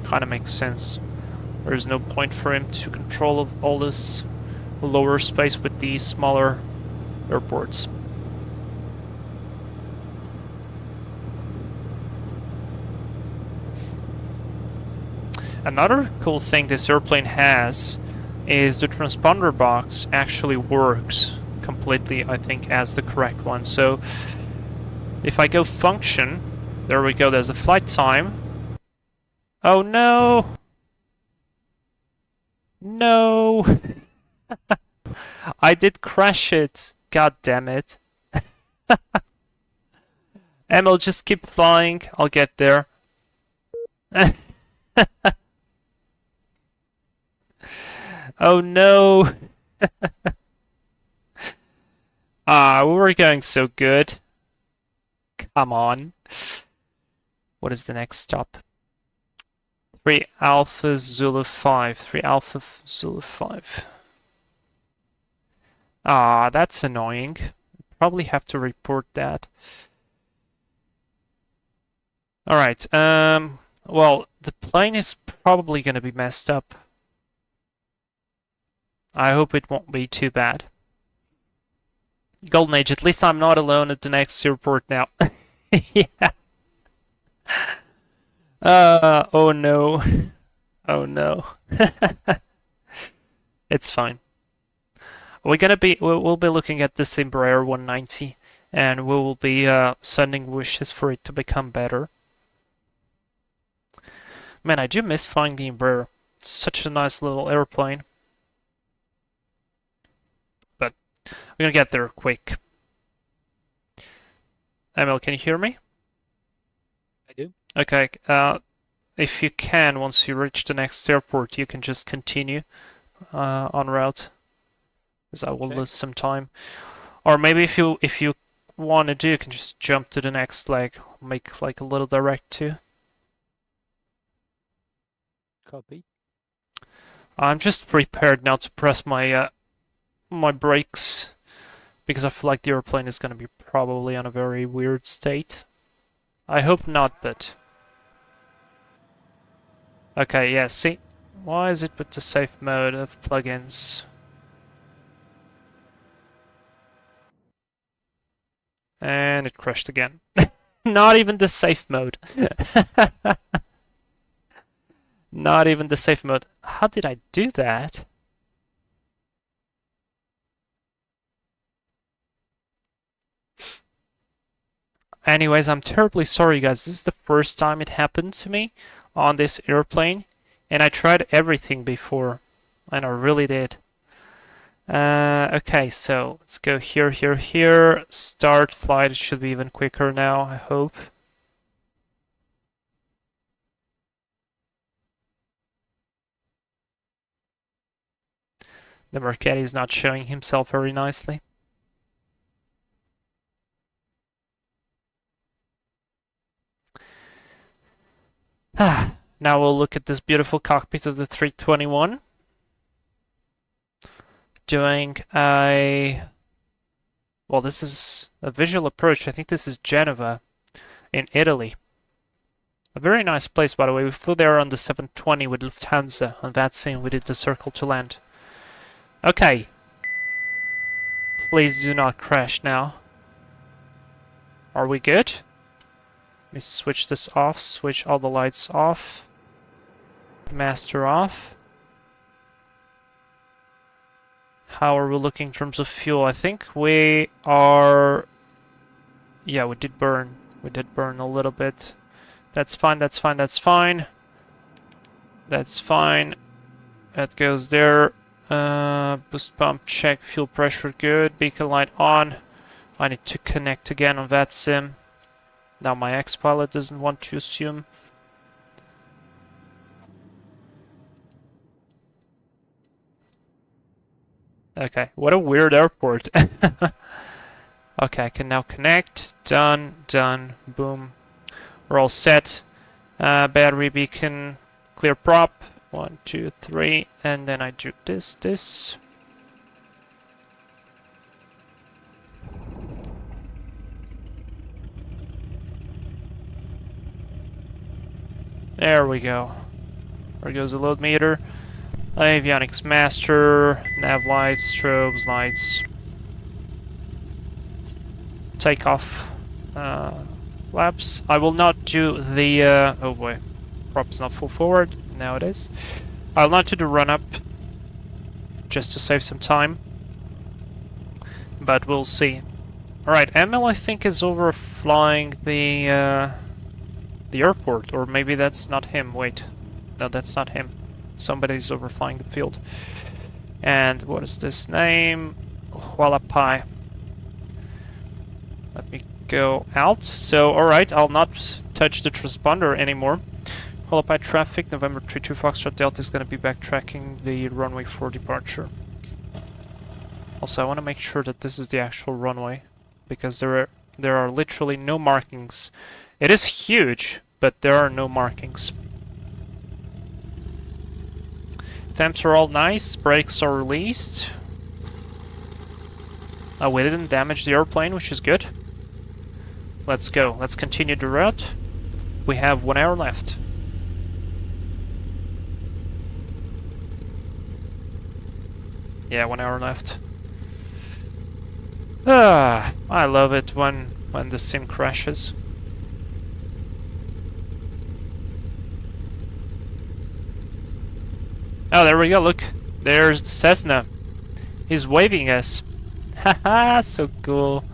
S1: Kinda makes sense. There's no point for him to control all this lower space with the smaller airports. Another cool thing this airplane has is the transponder box actually works completely, I think, as the correct one. So if I go function, there we go, there's the flight time. Oh no! No! I did crash it. God damn it. Emil, just keep flying. I'll get there. Oh no! We were going so good. Come on. What is the next stop? 3 Alpha Zulu 5. 3 Alpha Zulu 5. That's annoying. Probably have to report that. Alright, well, the plane is probably gonna be messed up. I hope it won't be too bad. Golden Age, at least I'm not alone at the next airport now. Yeah. Oh no. Oh no. It's fine. We'll be looking at this Embraer 190, and we will be sending wishes for it to become better. Man, I do miss flying the Embraer. It's such a nice little airplane. But we're gonna get there quick. Emil, can you hear me?
S2: I do.
S1: Okay, if you can, once you reach the next airport, you can just continue en route, because I will lose some time. Or maybe if you want to do, you can just jump to the next leg, make like a little direct too.
S2: Copy.
S1: I'm just prepared now to press my my brakes, because I feel like the airplane is going to be probably on a very weird state. I hope not, but... Okay, yeah, see? Why is it with the safe mode of plugins? And it crashed again. Not even the safe mode. Not even the safe mode. How did I do that? Anyways, I'm terribly sorry, guys. This is the first time it happened to me on this airplane, and I tried everything before, and I really did. Okay, so let's go here, here, here. Start flight. It should be even quicker now, I hope. The Marchetti is not showing himself very nicely. Now we'll look at this beautiful cockpit of the 321. Doing a... Well, this is a visual approach. I think this is Genova in Italy. A very nice place, by the way. We flew there on the 720 with Lufthansa. On that scene, we did the circle to land. Okay. Please do not crash now. Are we good? Let me switch this off, switch all the lights off. Master off. How are we looking in terms of fuel? I think we are... Yeah, we did burn. We did burn a little bit. That's fine, that's fine, that's fine. That's fine. That goes there. Boost pump check, fuel pressure good. Beacon light on. I need to connect again on that sim. Now my X-Pilot doesn't want to assume. Okay, what a weird airport. Okay, I can now connect. Done, done, boom. We're all set. Battery beacon, clear prop. 1, 2, 3, and then I do this. There we go. There goes the load meter. Avionics master, nav lights, strobes, lights. Takeoff laps. I will not do the... oh boy, prop's not full forward. Now it is. I'll not do the run-up, just to save some time. But we'll see. Alright, ML I think is overflying the airport, or maybe that's not him. Wait, no, that's not him. Somebody's overflying the field. And what is this name? Hualapai. Let me go out. So, alright, I'll not touch the transponder anymore. Hualapai traffic, November 32 Foxtrot Delta is going to be backtracking the runway for departure. Also, I want to make sure that this is the actual runway, because there are literally no markings. It is huge, but there are no markings. Temps are all nice, brakes are released. Oh, we didn't damage the airplane, which is good. Let's go. Let's continue the route. We have 1 hour left. Yeah, 1 hour left. Ah, I love it when the sim crashes. Oh, there we go, look. There's the Cessna. He's waving us. Haha, so cool.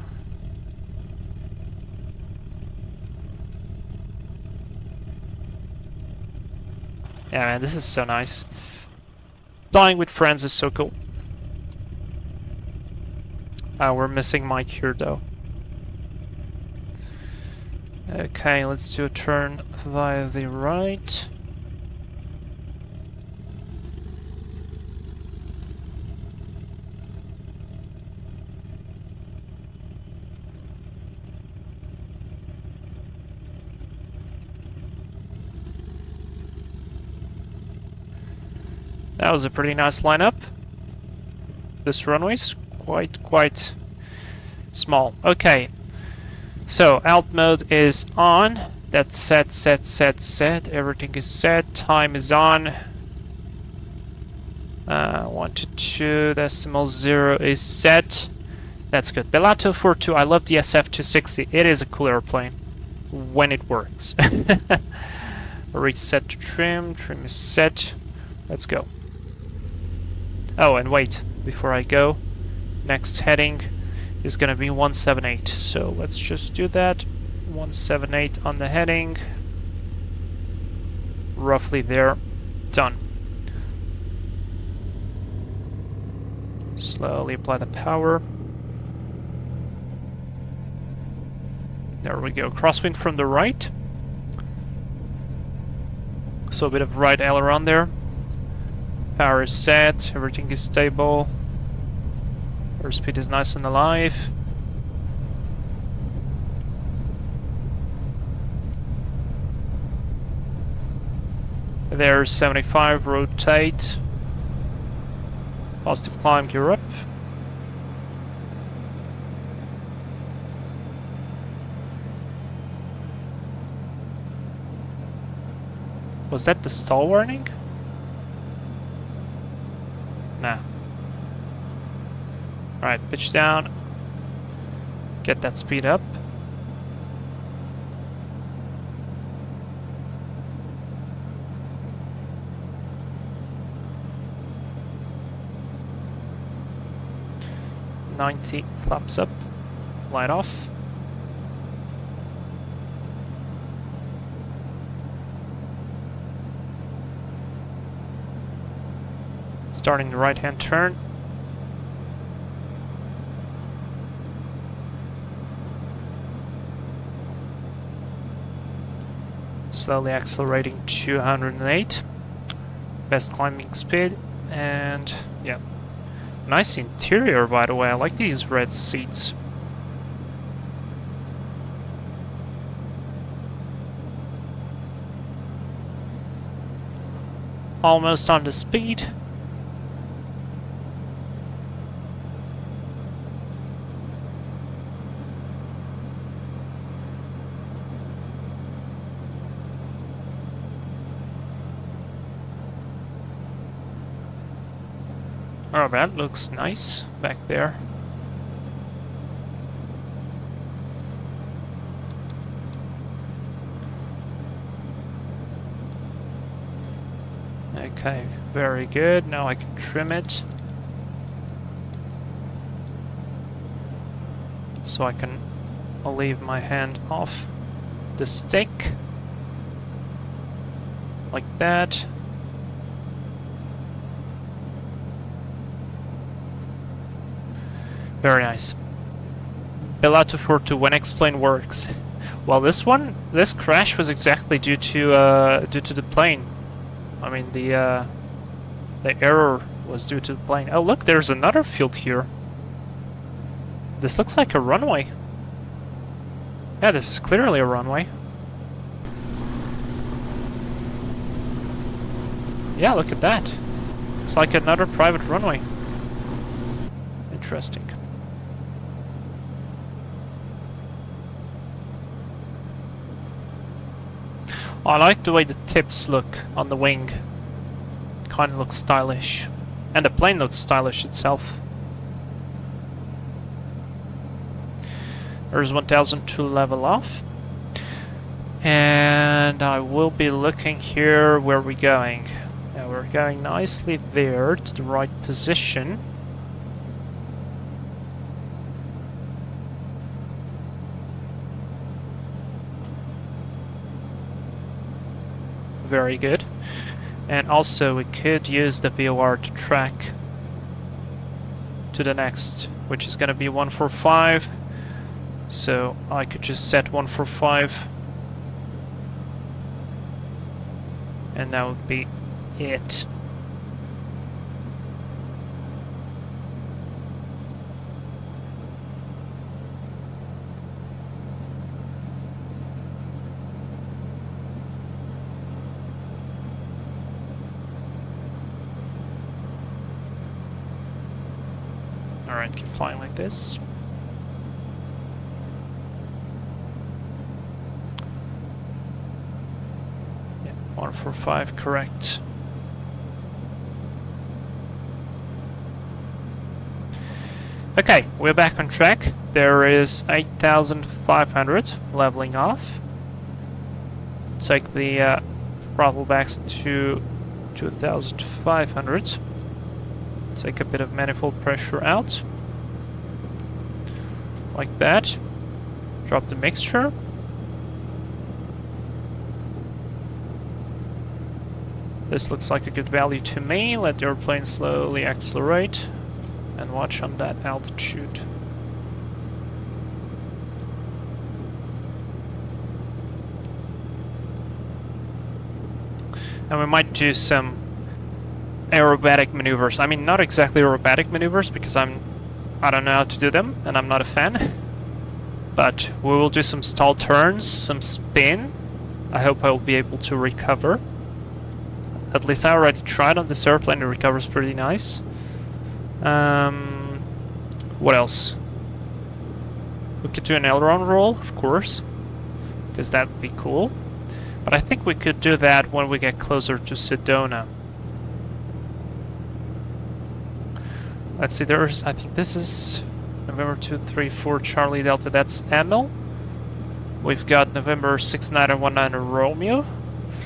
S1: Yeah, man, this is so nice. Flying with friends is so cool. We're missing Mike here, though. Okay, let's do a turn via the right. That was a pretty nice lineup. This runway's quite small. Okay, so alt mode is on. That's set. Everything is set. Time is on. 1 to 2.0 is set. That's good. Bellato 42. I love the SF-260. It is a cool airplane when it works. Reset to trim. Trim is set. Let's go. Oh, and wait, before I go, next heading is gonna be 178. So let's just do that. 178 on the heading. Roughly there. Done. Slowly apply the power. There we go. Crosswind from the right. So a bit of right aileron there. Power is set, everything is stable. Airspeed is nice and alive. There's 75, rotate. Positive climb, gear up. Was that the stall warning? Nah. Alright, pitch down. Get that speed up. 90 flaps up, light off. Starting the right hand turn. Slowly accelerating 208. Best climbing speed, and yeah. Nice interior, by the way. I like these red seats. Almost on the speed. Oh, that looks nice back there. Okay, very good. Now I can trim it. So I can leave my hand off the stick. Like that. Very nice. Bill out of 4 when explain works. Well, this crash was exactly due to the plane. I mean, the error was due to the plane. Oh, look, there's another field here. This looks like a runway. Yeah, this is clearly a runway. Yeah, look at that. It's like another private runway. Interesting. I like the way the tips look on the wing. Kind of looks stylish. And the plane looks stylish itself. There's 1000 to level off. And I will be looking here where we're going. Now we're going nicely there to the right position. Very good. And also we could use the VOR to track to the next, which is going to be 145. So I could just set 145. And that would be it. Alright, keep flying like this. Yeah, 145, correct. Okay, we're back on track. There is 8,500 leveling off. Take the throttle back to 2,500. Take a bit of manifold pressure out. Like that. Drop the mixture. This looks like a good value to me. Let the airplane slowly accelerate. And watch on that altitude. And we might do some aerobatic maneuvers. I mean, not exactly aerobatic maneuvers because I don't know how to do them and I'm not a fan. But we will do some stall turns, some spin. I hope I'll be able to recover. At least I already tried on this airplane, it recovers pretty nice. What else? We could do an aileron roll, of course, because that would be cool. But I think we could do that when we get closer to Sedona. Let's see, I think this is November 234 Charlie Delta, that's Emil. We've got November 6919 Romeo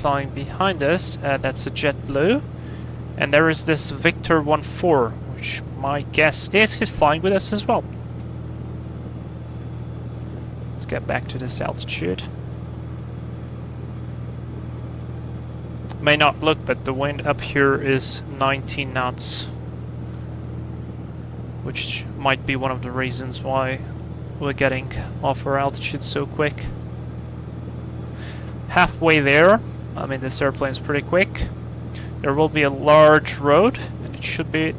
S1: flying behind us, that's a JetBlue. And there is this Victor 14, which my guess is he's flying with us as well. Let's get back to this altitude. May not look, but the wind up here is 19 knots, which might be one of the reasons why we're getting off our altitude so quick. Halfway there, I mean this airplane is pretty quick. There will be a large road, and it should be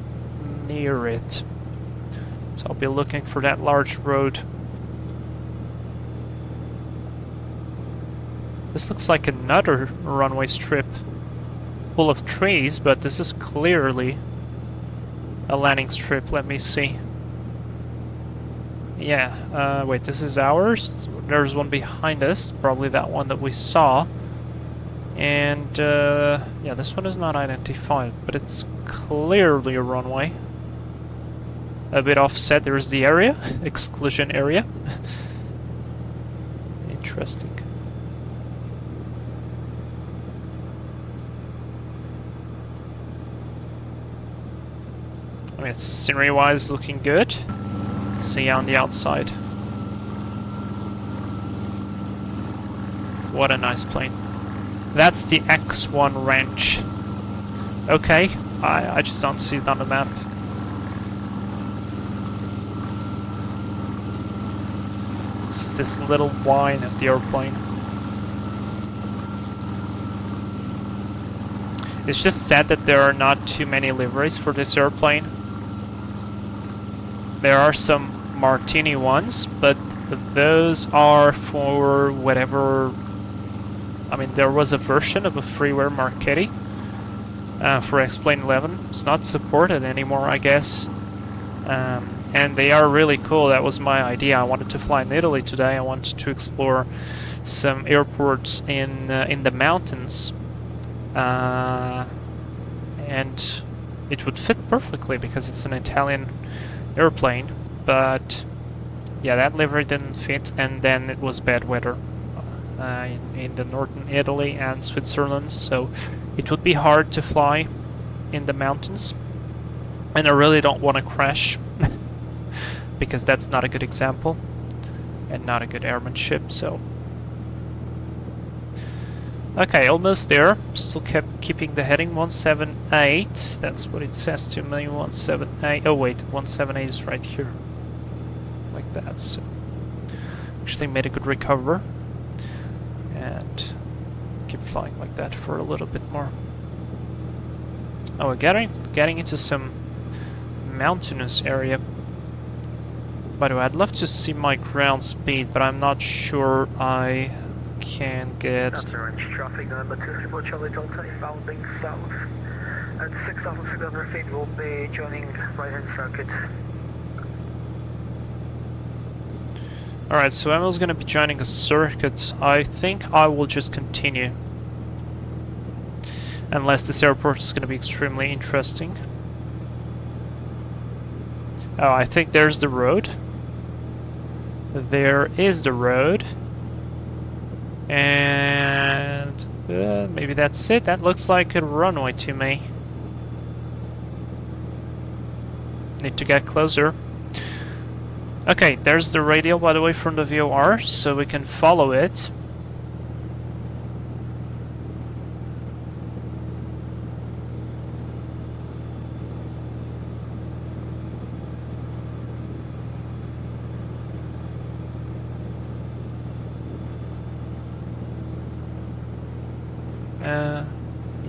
S1: near it. So I'll be looking for that large road. This looks like another runway strip full of trees, but this is clearly a landing strip. Let me see. Yeah, wait, this is ours. There's one behind us, probably that one that we saw. And, yeah, this one is not identified, but it's clearly a runway. A bit offset, there's the area, exclusion area. Interesting. I mean, scenery-wise, looking good. Let's see on the outside. What a nice plane. That's the X1 ranch. Okay, I just don't see it on the map. This is this little whine of the airplane. It's just sad that there are not too many liveries for this airplane. There are some Martini ones, but those are for whatever... I mean, there was a version of a freeware Marchetti for X-Plane 11. It's not supported anymore, I guess. And they are really cool. That was my idea. I wanted to fly in Italy today. I wanted to explore some airports in the mountains. And it would fit perfectly because it's an Italian airplane, but yeah, that livery didn't fit, and then it was bad weather in the northern Italy and Switzerland, so it would be hard to fly in the mountains, and I really don't want to crash because that's not a good example and not a good airmanship. So okay, almost there. Still kept keeping the heading 178. That's what it says to me, 178. Oh wait, 178 is right here. Like that. So actually made a good recover. And keep flying like that for a little bit more. Oh, we're getting into some mountainous area. By the way, I'd love to see my ground speed, but I'm not sure I can get...
S3: That's orange traffic, number 24 Charlie Delta inbounding south. At 6,600 feet, we'll be joining right-hand circuit.
S1: Alright, so Emil's gonna be joining a circuit. I think I will just continue. Unless this airport is gonna be extremely interesting. Oh, I think there's the road. There is the road. And maybe that's it. That looks like a runway to me. Need to get closer. Okay, there's the radial, by the way, from the VOR, so we can follow it.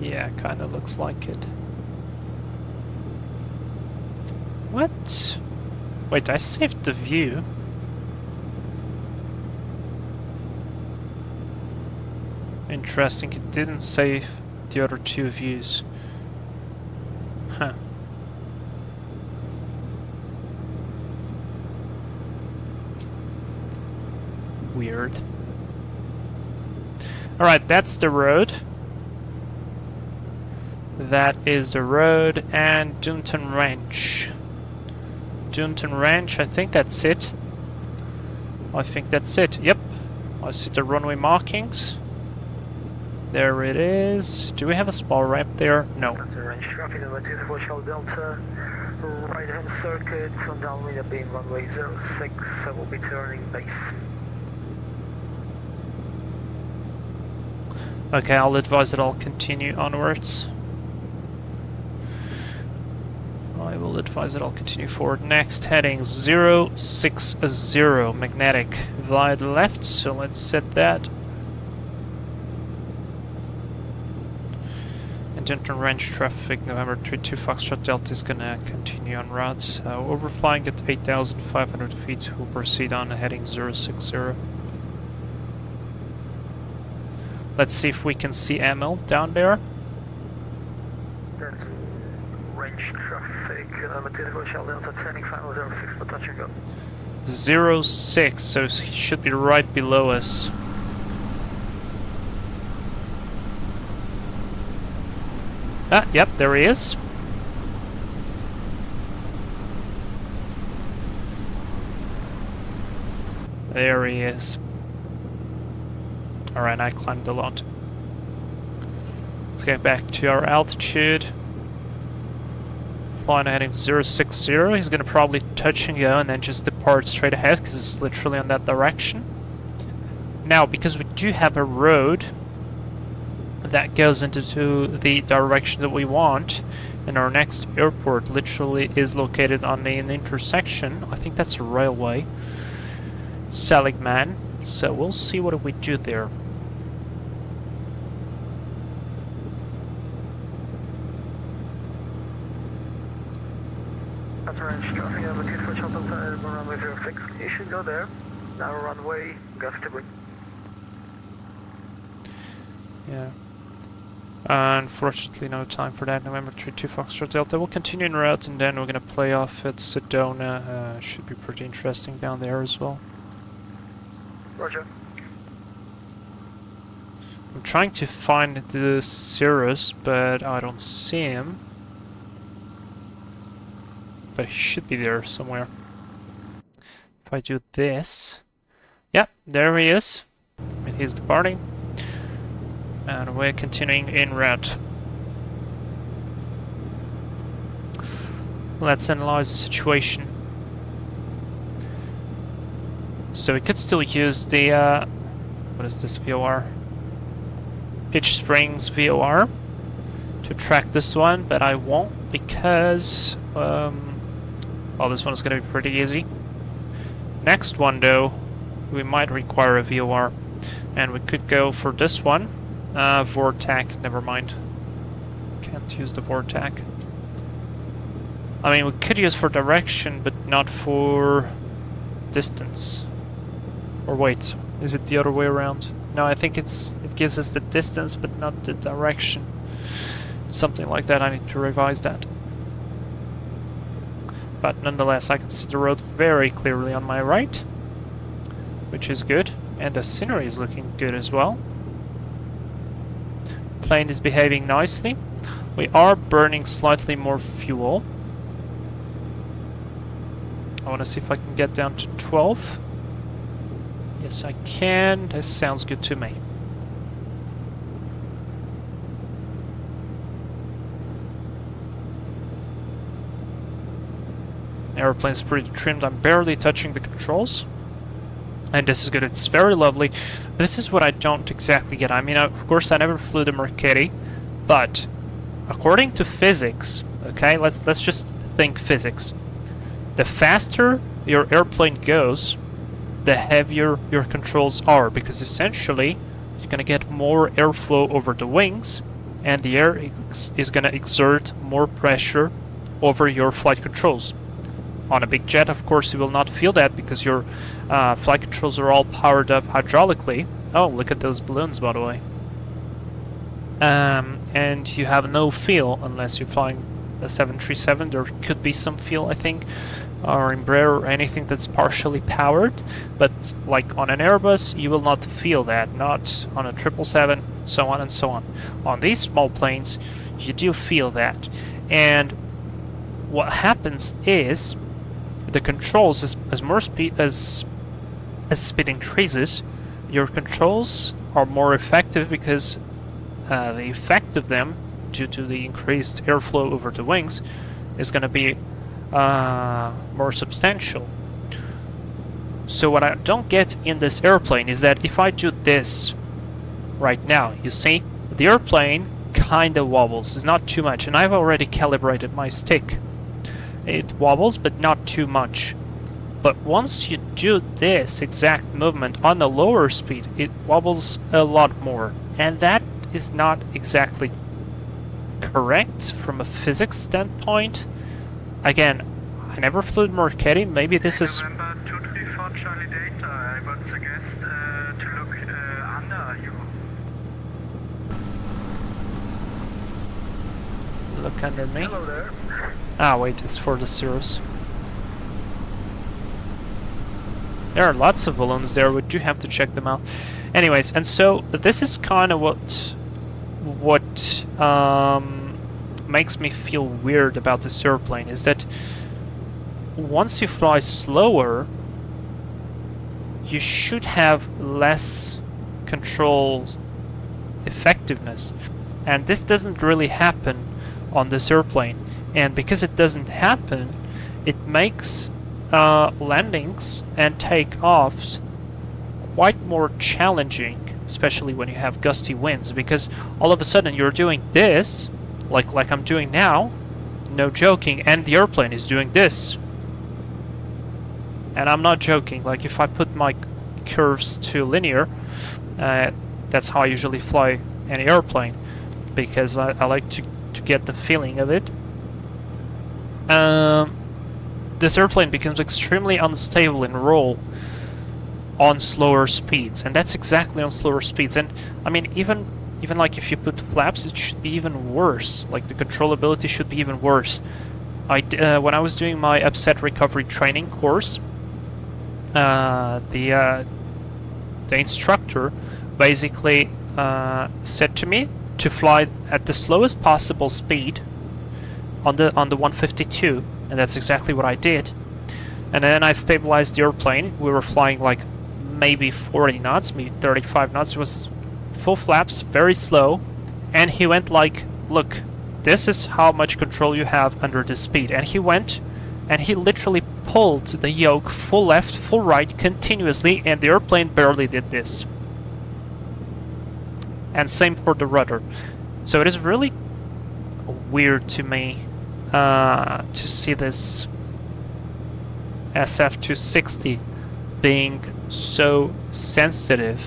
S1: Yeah, kinda looks like it. What? Wait, I saved the view. Interesting, it didn't save the other two views. Huh. Weird. Alright, that's the road. That is the road, and Dunton Ranch. Dunton Ranch, I think that's it. I think that's it, yep. I see the runway markings. There it is. Do we have a small ramp there? No.
S3: That's orange traffic, number 24 Charlie Delta. right-hand circuit on downwind being runway 06, I will be turning base.
S1: Okay, I'll advise that I'll continue onwards. I will advise that I'll continue forward. Next heading 060, magnetic glide left, so let's set that. And enter range traffic, November 32 Foxtrot Delta is gonna continue on route. Overflying at 8,500 feet, we'll proceed on heading 060. Let's see if we can see Emil down there.
S3: That's range traffic, Matilda Shell Delta turning final 06 for touch and go.
S1: 06, so he should be right below us. Ah, yep, there he is. There he is. Alright, I climbed a lot. Let's get back to our altitude. Flying heading 060. He's gonna probably touch and go and then just depart straight ahead because it's literally on that direction. Now, because we do have a road that goes into the direction that we want, and our next airport literally is located on an intersection. I think that's a railway. Seligman. So we'll see what we do there.
S3: That's range traffic, Matilda Shell Delta runway 06. You should go there. Now runway, gust to wind.
S1: Yeah. Unfortunately, no time for that. November 32 Foxtrot Delta. We'll continue en route and then we're going to play off at Sedona. Should be pretty interesting down there as well.
S3: Roger.
S1: I'm trying to find the Cirrus, but I don't see him. But he should be there somewhere. If I do this... Yep, there he is. And he's departing. And we're continuing en route. Let's analyze the situation. So we could still use the, what is this VOR? Pitch Springs VOR to track this one, but I won't because, well, this one is going to be pretty easy. Next one, though, we might require a VOR, and we could go for this one. Vortac, never mind. Can't use the Vortac. I mean, we could use for direction, but not for distance. Or wait, is it the other way around? No, I think it gives us the distance, but not the direction. Something like that, I need to revise that. But nonetheless, I can see the road very clearly on my right, which is good. And the scenery is looking good as well. Plane is behaving nicely. We are burning slightly more fuel. I want to see if I can get down to 12. Yes, I can. This sounds good to me. Airplane's pretty trimmed. I'm barely touching the controls. And this is good. It's very lovely. This is what I don't exactly get. I mean, of course, I never flew the Marchetti, but according to physics, okay, let's just think physics. The faster your airplane goes, the heavier your controls are, because essentially you're going to get more airflow over the wings, and the air is going to exert more pressure over your flight controls. On a big jet, of course, you will not feel that because your flight controls are all powered up hydraulically. Oh, look at those balloons, by the way. And you have no feel unless you're flying a 737. There could be some feel, I think, or Embraer or anything that's partially powered. But like on an Airbus, you will not feel that. Not on a 777, so on and so on. On these small planes, you do feel that. And what happens is the controls, as more speed as speed increases, your controls are more effective because the effect of them, due to the increased airflow over the wings, is going to be more substantial. So what I don't get in this airplane is that if I do this right now, you see, the airplane kind of wobbles. It's not too much, and I've already calibrated my stick. It wobbles, but not too much. But once you do this exact movement on a lower speed, it wobbles a lot more. And that is not exactly correct from a physics standpoint. Again, I never flew Marchetti. Maybe this is...
S3: November 234 Charlie Data, I would suggest to look under you.
S1: Look under me.
S3: Hello there.
S1: Ah, wait, it's for the zeros. There are lots of balloons there, we do have to check them out. Anyways, and so this is kind of what makes me feel weird about this airplane, is that once you fly slower, you should have less control effectiveness. And this doesn't really happen on this airplane. And because it doesn't happen, it makes landings and takeoffs quite more challenging, especially when you have gusty winds, because all of a sudden you're doing this, like I'm doing now, no joking, and the airplane is doing this. And I'm not joking, like if I put my curves to linear, that's how I usually fly an airplane, because I like to get the feeling of it. This airplane becomes extremely unstable in roll on slower speeds, and that's exactly on slower speeds. And I mean, even like if you put flaps, it should be even worse. Like the controllability should be even worse. When I was doing my upset recovery training course, the instructor basically said to me to fly at the slowest possible speed on the 152, and that's exactly what I did. And then I stabilized the airplane. We were flying like maybe 40 knots, maybe 35 knots. It was full flaps, very slow, and he went like, look, this is how much control you have under this speed. And he went and he literally pulled the yoke full left, full right continuously, and the airplane barely did this. And same for the rudder. So it is really weird to me to see this SF-260 being so sensitive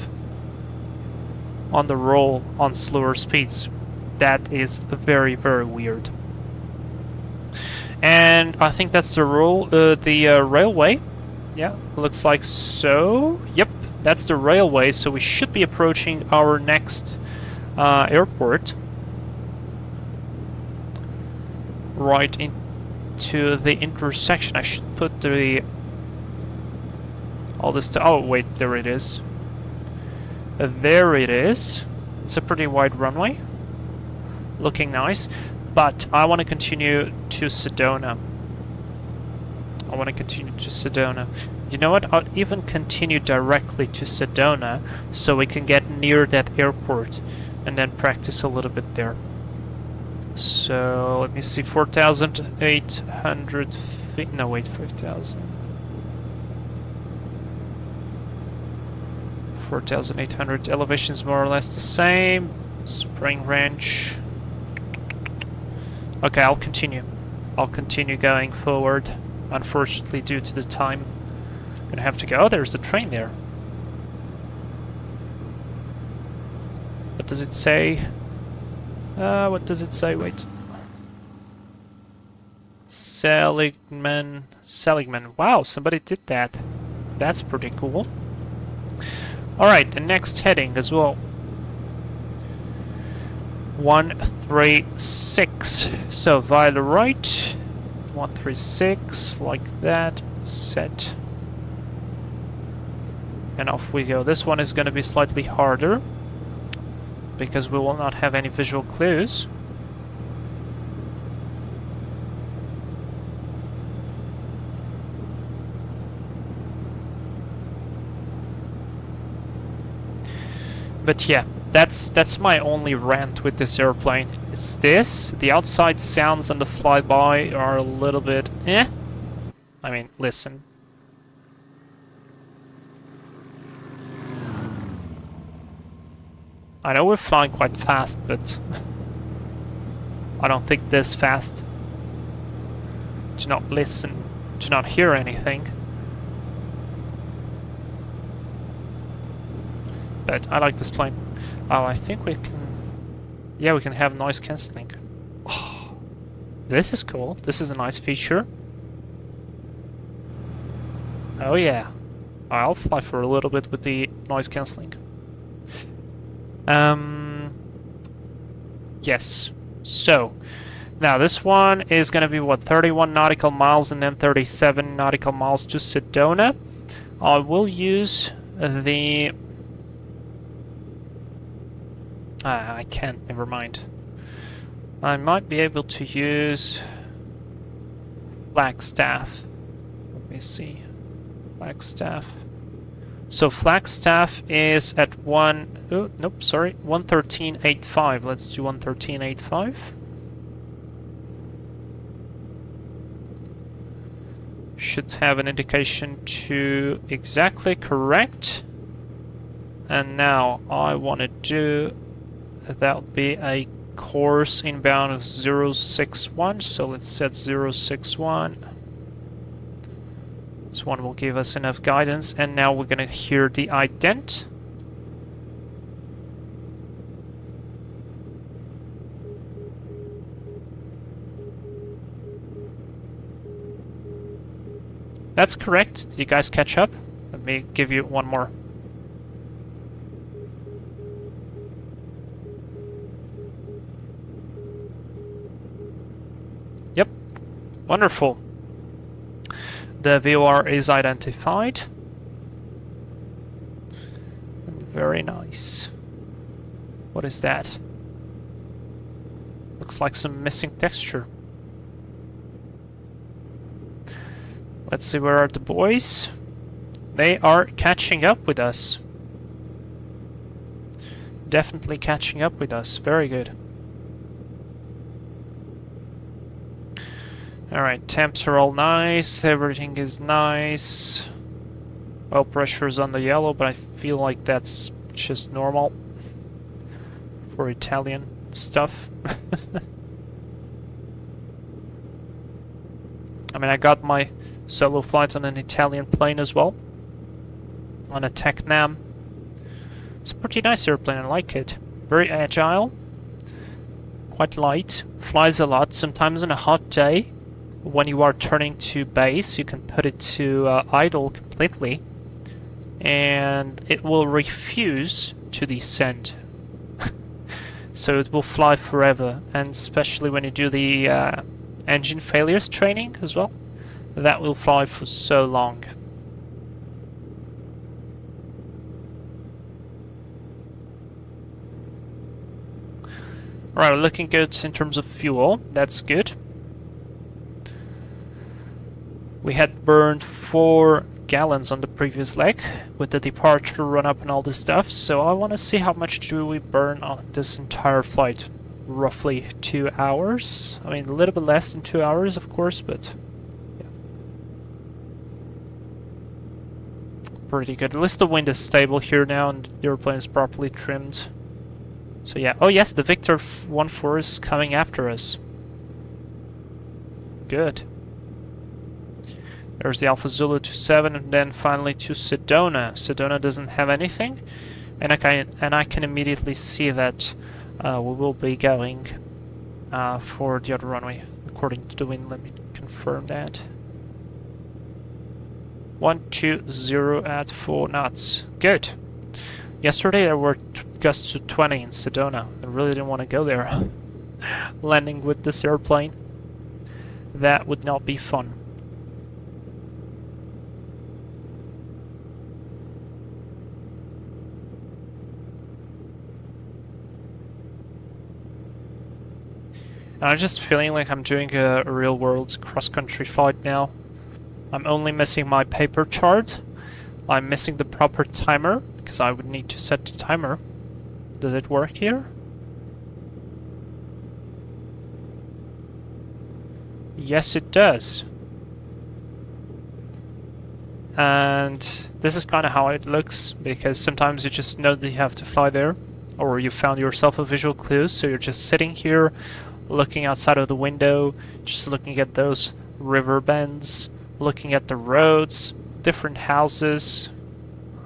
S1: on the roll on slower speeds. That is very, very weird. And I think that's the rule. The railway, yeah, looks like so. Yep, that's the railway. So we should be approaching our next airport. Right into the intersection. I should put all this. Oh wait, there it is. There it is. It's a pretty wide runway, looking nice. But I want to continue to Sedona. You know what? I'll even continue directly to Sedona so we can get near that airport and then practice a little bit there. So let me see, 4,800 feet. No, wait, 5,000. 4,800. Elevation's more or less the same. Spring wrench. Okay, I'll continue. I'll continue going forward. Unfortunately, due to the time, I'm gonna have to go. Oh, there's a train there. What does it say? What does it say? Wait. Seligman. Wow, somebody did that. That's pretty cool. Alright, the next heading as well. 136. So via the right. 136, like that. Set. And off we go. This one is going to be slightly harder, because we will not have any visual clues. But yeah, that's my only rant with this airplane. It's this. The outside sounds on the flyby are a little bit eh. I mean, listen. I know we're flying quite fast, but I don't think this fast. Do not listen. Do not hear anything. But I like this plane. Oh, I think we can... Yeah, we can have noise cancelling. Oh, this is cool. This is a nice feature. Oh yeah. I'll fly for a little bit with the noise cancelling. Yes. So, now this one is going to be, what, 31 nautical miles and then 37 nautical miles to Sedona. I will use the... I can't, never mind. I might be able to use Flagstaff. Let me see. Flagstaff. So Flagstaff is at 113.85. Let's do 113.85. Should have an indication to exactly correct. And now I want to do, that would be a course inbound of 061. So let's set 061. This one will give us enough guidance, and now we're going to hear the ident. That's correct. Did you guys catch up? Let me give you one more. Yep. Wonderful. The VOR is identified. Very nice. What is that? Looks like some missing texture. Let's see, where are the boys? They are catching up with us. Definitely catching up with us. Very good. Alright, temps are all nice, everything is nice. Oil pressure is on the yellow, but I feel like that's just normal for Italian stuff. I mean, I got my solo flight on an Italian plane as well, on a Tecnam. It's a pretty nice airplane, I like it. Very agile, quite light, flies a lot, sometimes on a hot day. When you are turning to base, you can put it to idle completely, and it will refuse to descend. So it will fly forever, and especially when you do the engine failures training as well, that will fly for so long. Alright, looking good in terms of fuel, that's good. We had burned 4 gallons on the previous leg with the departure run up and all this stuff, so I want to see how much do we burn on this entire flight. Roughly 2 hours. I mean, a little bit less than 2 hours, of course, but yeah. Pretty good. At least the wind is stable here now and the airplane is properly trimmed. So yeah. Oh yes, the Victor 1-4 is coming after us. Good. There's the Alpha Zulu 27, and then finally to Sedona. Sedona doesn't have anything, and I can immediately see that we will be going for the other runway according to the wind. Let me confirm that. 120 at 4 knots. Good. Yesterday there were gusts to 20 in Sedona. I really didn't want to go there. Landing with this airplane. That would not be fun. And I'm just feeling like I'm doing a real-world cross-country flight now. I'm only missing my paper chart. I'm missing the proper timer, because I would need to set the timer. Does it work here? Yes, it does. And this is kind of how it looks, because sometimes you just know that you have to fly there, or you found yourself a visual clue, so you're just sitting here, looking outside of the window, just looking at those river bends, looking at the roads, different houses,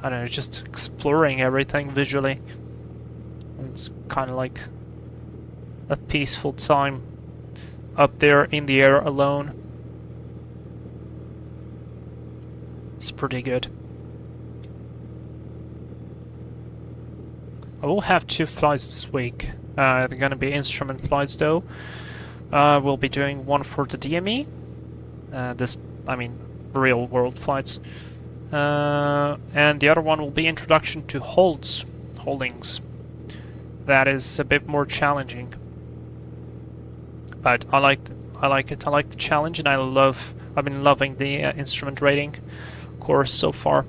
S1: I don't know, just exploring everything visually. It's kind of like a peaceful time up there in the air alone. It's pretty good. I will have 2 flights this week. They're gonna be instrument flights though. We'll be doing one for the DME. I mean, real world flights. And the other one will be introduction to holdings. That is a bit more challenging. But I like it. I like the challenge, and I've been loving the instrument rating course so far.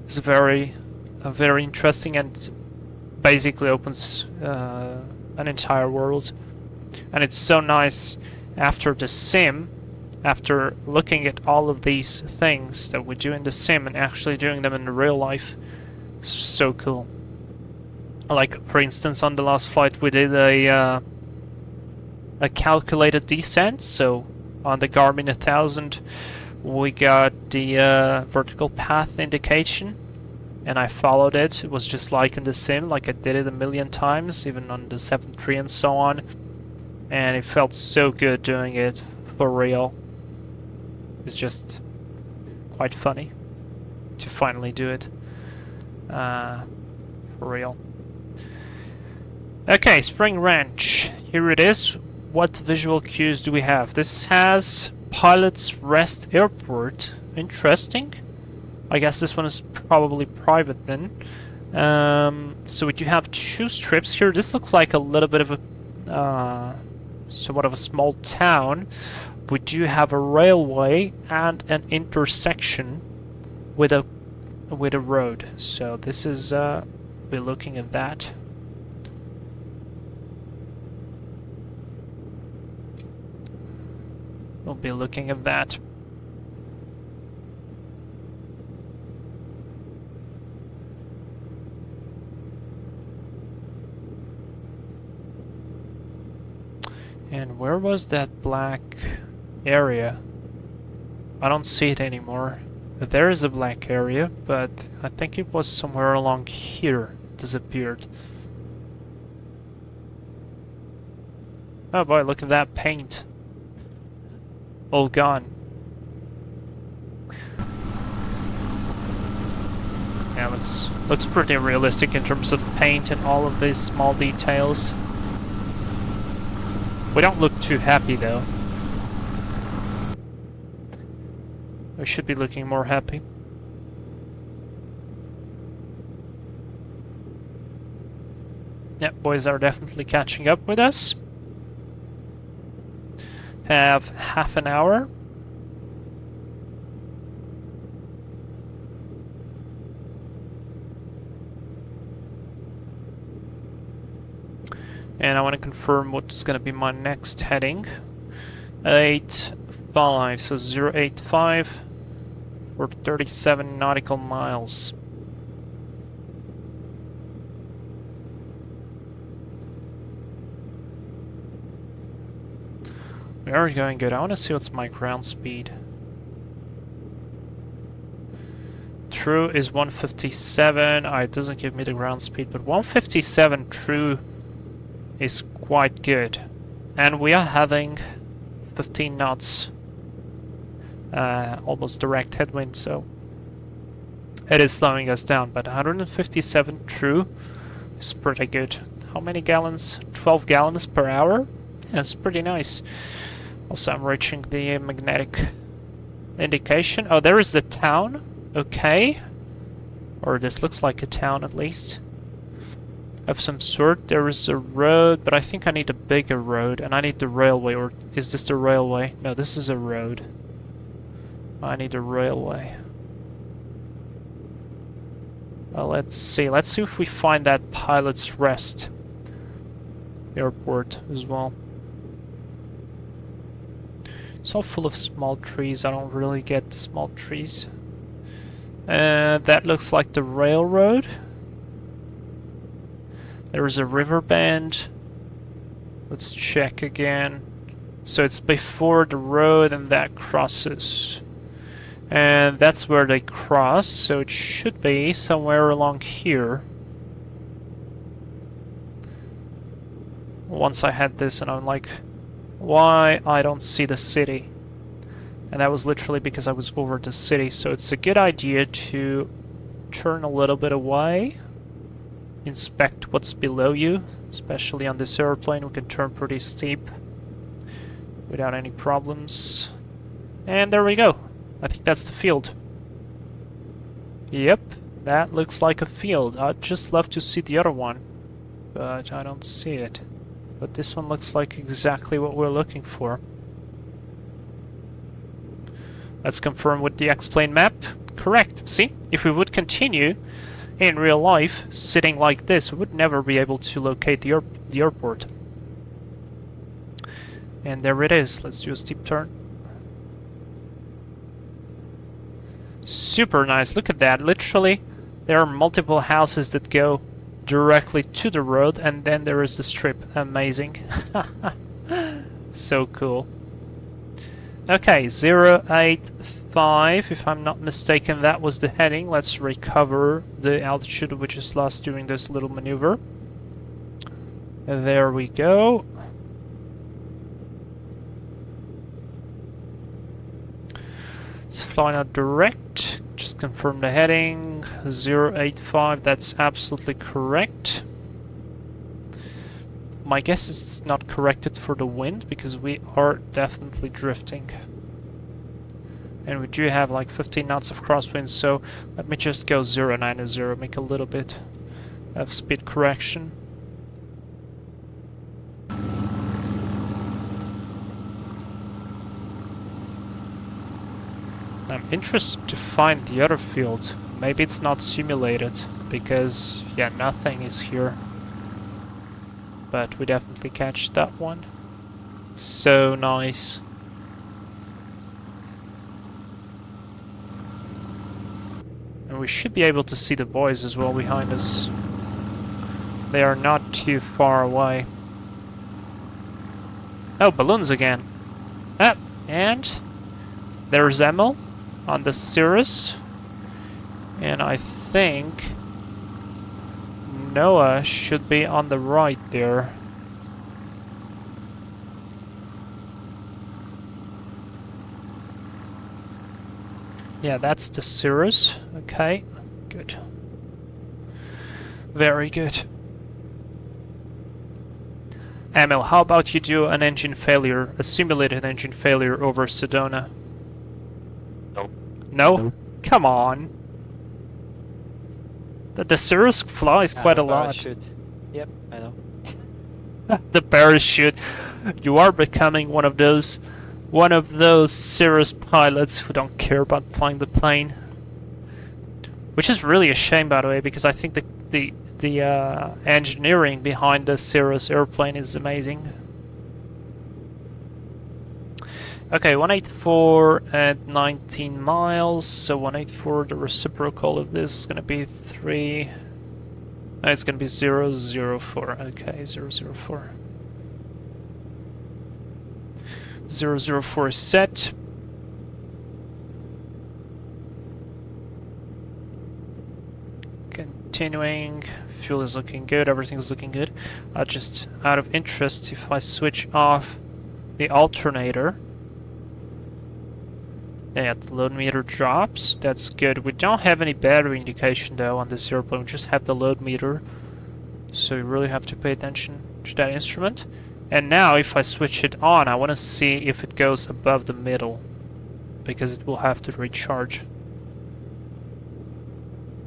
S1: It's very interesting, and basically opens an entire world. And it's so nice after the sim, after looking at all of these things that we do in the sim and actually doing them in the real life. It's so cool. Like, for instance, on the last flight we did a calculated descent. So on the Garmin 1000 we got the vertical path indication, and I followed it. It was just like in the sim, like I did it a million times, even on the 7.3 and so on. And it felt so good doing it for real. It's just quite funny to finally do it for real. Okay, Spring Ranch. Here it is. What visual cues do we have? This has Pilot's Rest Airport. Interesting. I guess this one is probably private then. So we do have 2 strips here. This looks like a little bit of a somewhat of a small town. We do have a railway and an intersection with a road. So this is we're looking at that. We'll be looking at that. And where was that black area? I don't see it anymore. There is a black area, but I think it was somewhere along here. It disappeared. Oh boy, look at that paint. All gone. Yeah, looks pretty realistic in terms of paint and all of these small details. We don't look too happy though. We should be looking more happy. Yep, boys are definitely catching up with us. Have half an hour. And I want to confirm what's going to be my next heading. 85, so 085 for 37 nautical miles. Very going good. I want to see what's my ground speed. True is 157. It doesn't give me the ground speed, but 157 true is quite good. And we are having 15 knots. Almost direct headwind, so it is slowing us down, but 157 true is pretty good. How many gallons? 12 gallons per hour? That's pretty nice. Also, I'm reaching the magnetic indication. Oh, there is the town. Okay. Or this looks like a town at least. Of some sort. There is a road, but I think I need a bigger road, and I need the railway. Or is this the railway? No, this is a road. I need a railway. Let's see. Let's see if we find that pilot's rest airport as well. It's all full of small trees. I don't really get the small trees. That looks like the railroad. There's a river bend. Let's check again. So it's before the road and that crosses. And that's where they cross, so it should be somewhere along here. Once I had this and I'm like, why I don't see the city? And that was literally because I was over the city, so it's a good idea to turn a little bit away, inspect what's below you, especially on this airplane. We can turn pretty steep without any problems. And there we go. I think that's the field. Yep, that looks like a field. I'd just love to see the other one, but I don't see it. But this one looks like exactly what we're looking for. Let's confirm with the X-plane map. Correct. See, if we would continue in real life sitting like this, we would never be able to locate the airport. And there it is. Let's do a steep turn. Super nice. Look at that. Literally, there are multiple houses that go directly to the road, and then there is the strip. Amazing. So cool. Okay, 085, if I'm not mistaken, that was the heading. Let's recover the altitude which is lost during this little maneuver. There we go. It's flying out direct. Just confirm the heading. 085, that's absolutely correct. My guess is it's not corrected for the wind, because we are definitely drifting. And we do have like 15 knots of crosswind, so let me just go 090, make a little bit of speed correction. I'm interested to find the other field. Maybe it's not simulated, because, yeah, nothing is here. But we definitely catch that one. So nice. And we should be able to see the boys as well behind us. They are not too far away. Oh, balloons again. Ah, and there's Emil on the Cirrus, and I think Noah should be on the right there. Yeah, that's the Cirrus. Okay, good. Very good. Emil, how about you do an engine failure, a simulated engine failure over Sedona? No?
S2: No.
S1: Come on. The Cirrus flies quite a lot.
S2: Parachute. Yep, I know.
S1: The parachute. You are becoming one of those Cirrus pilots who don't care about flying the plane. Which is really a shame, by the way, because I think the engineering behind the Cirrus airplane is amazing. Okay, 184 at 19 miles, so 184, the reciprocal of this is going to be 3... No, it's going to be 004, okay, 004. 004 is set. Continuing, fuel is looking good, everything is looking good. Just out of interest, if I switch off the alternator, yeah, the load meter drops. That's good. We don't have any battery indication though on this airplane. We just have the load meter. So you really have to pay attention to that instrument. And now if I switch it on, I want to see if it goes above the middle, because it will have to recharge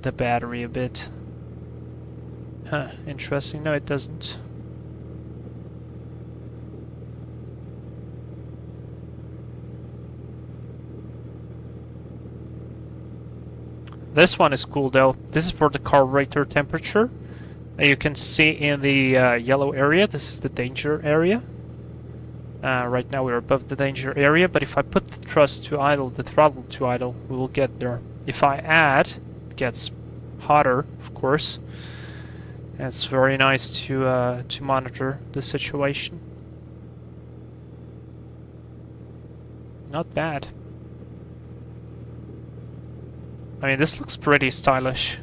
S1: the battery a bit. Huh, interesting. No, it doesn't. This one is cool though. This is for the carburetor temperature. You can see in the yellow area, this is the danger area. Right now we're above the danger area, but if I put the thrust to idle, the throttle to idle, we will get there. If I add, it gets hotter, of course. And it's very nice to monitor the situation. Not bad. I mean, this looks pretty stylish.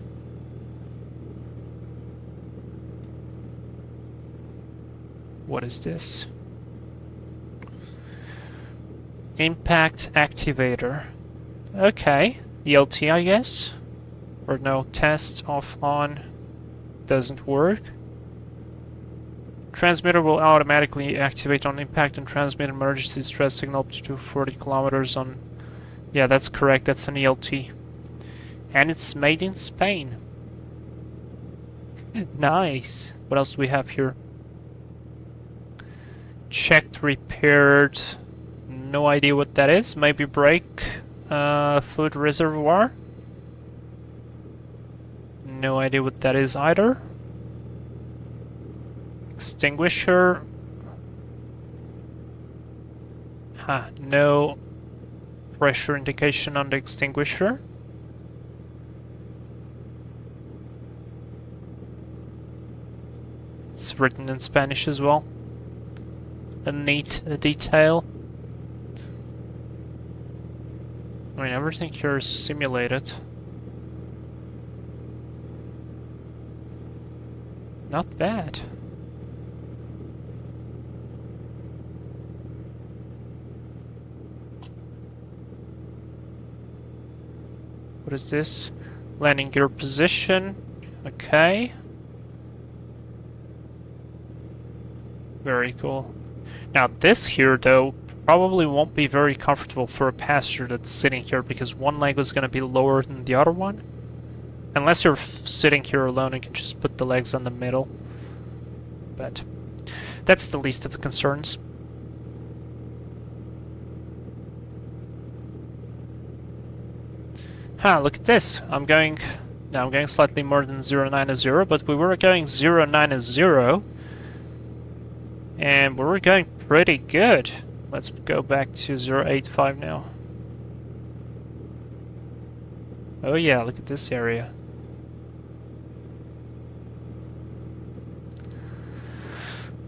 S1: What is this? Impact activator. Okay. ELT, I guess? Or no, test off on doesn't work. Transmitter will automatically activate on impact and transmit emergency stress signal up to 40 kilometers on... Yeah, that's correct, that's an ELT. And it's made in Spain. Nice. What else do we have here? Checked, repaired. No idea what that is. Maybe brake fluid reservoir. No idea what that is either. Extinguisher. No pressure indication on the extinguisher. It's written in Spanish as well. A neat detail. I mean, everything here is simulated. Not bad. What is this? Landing gear position. Okay. Very cool. Now this here though probably won't be very comfortable for a passenger that's sitting here because one leg is going to be lower than the other one. Unless you're sitting here alone and can just put the legs on the middle. But that's the least of the concerns. Look at this. I'm going slightly more than 090, but we were going 090. And we were going pretty good. Let's go back to 085 now. Oh yeah, look at this area.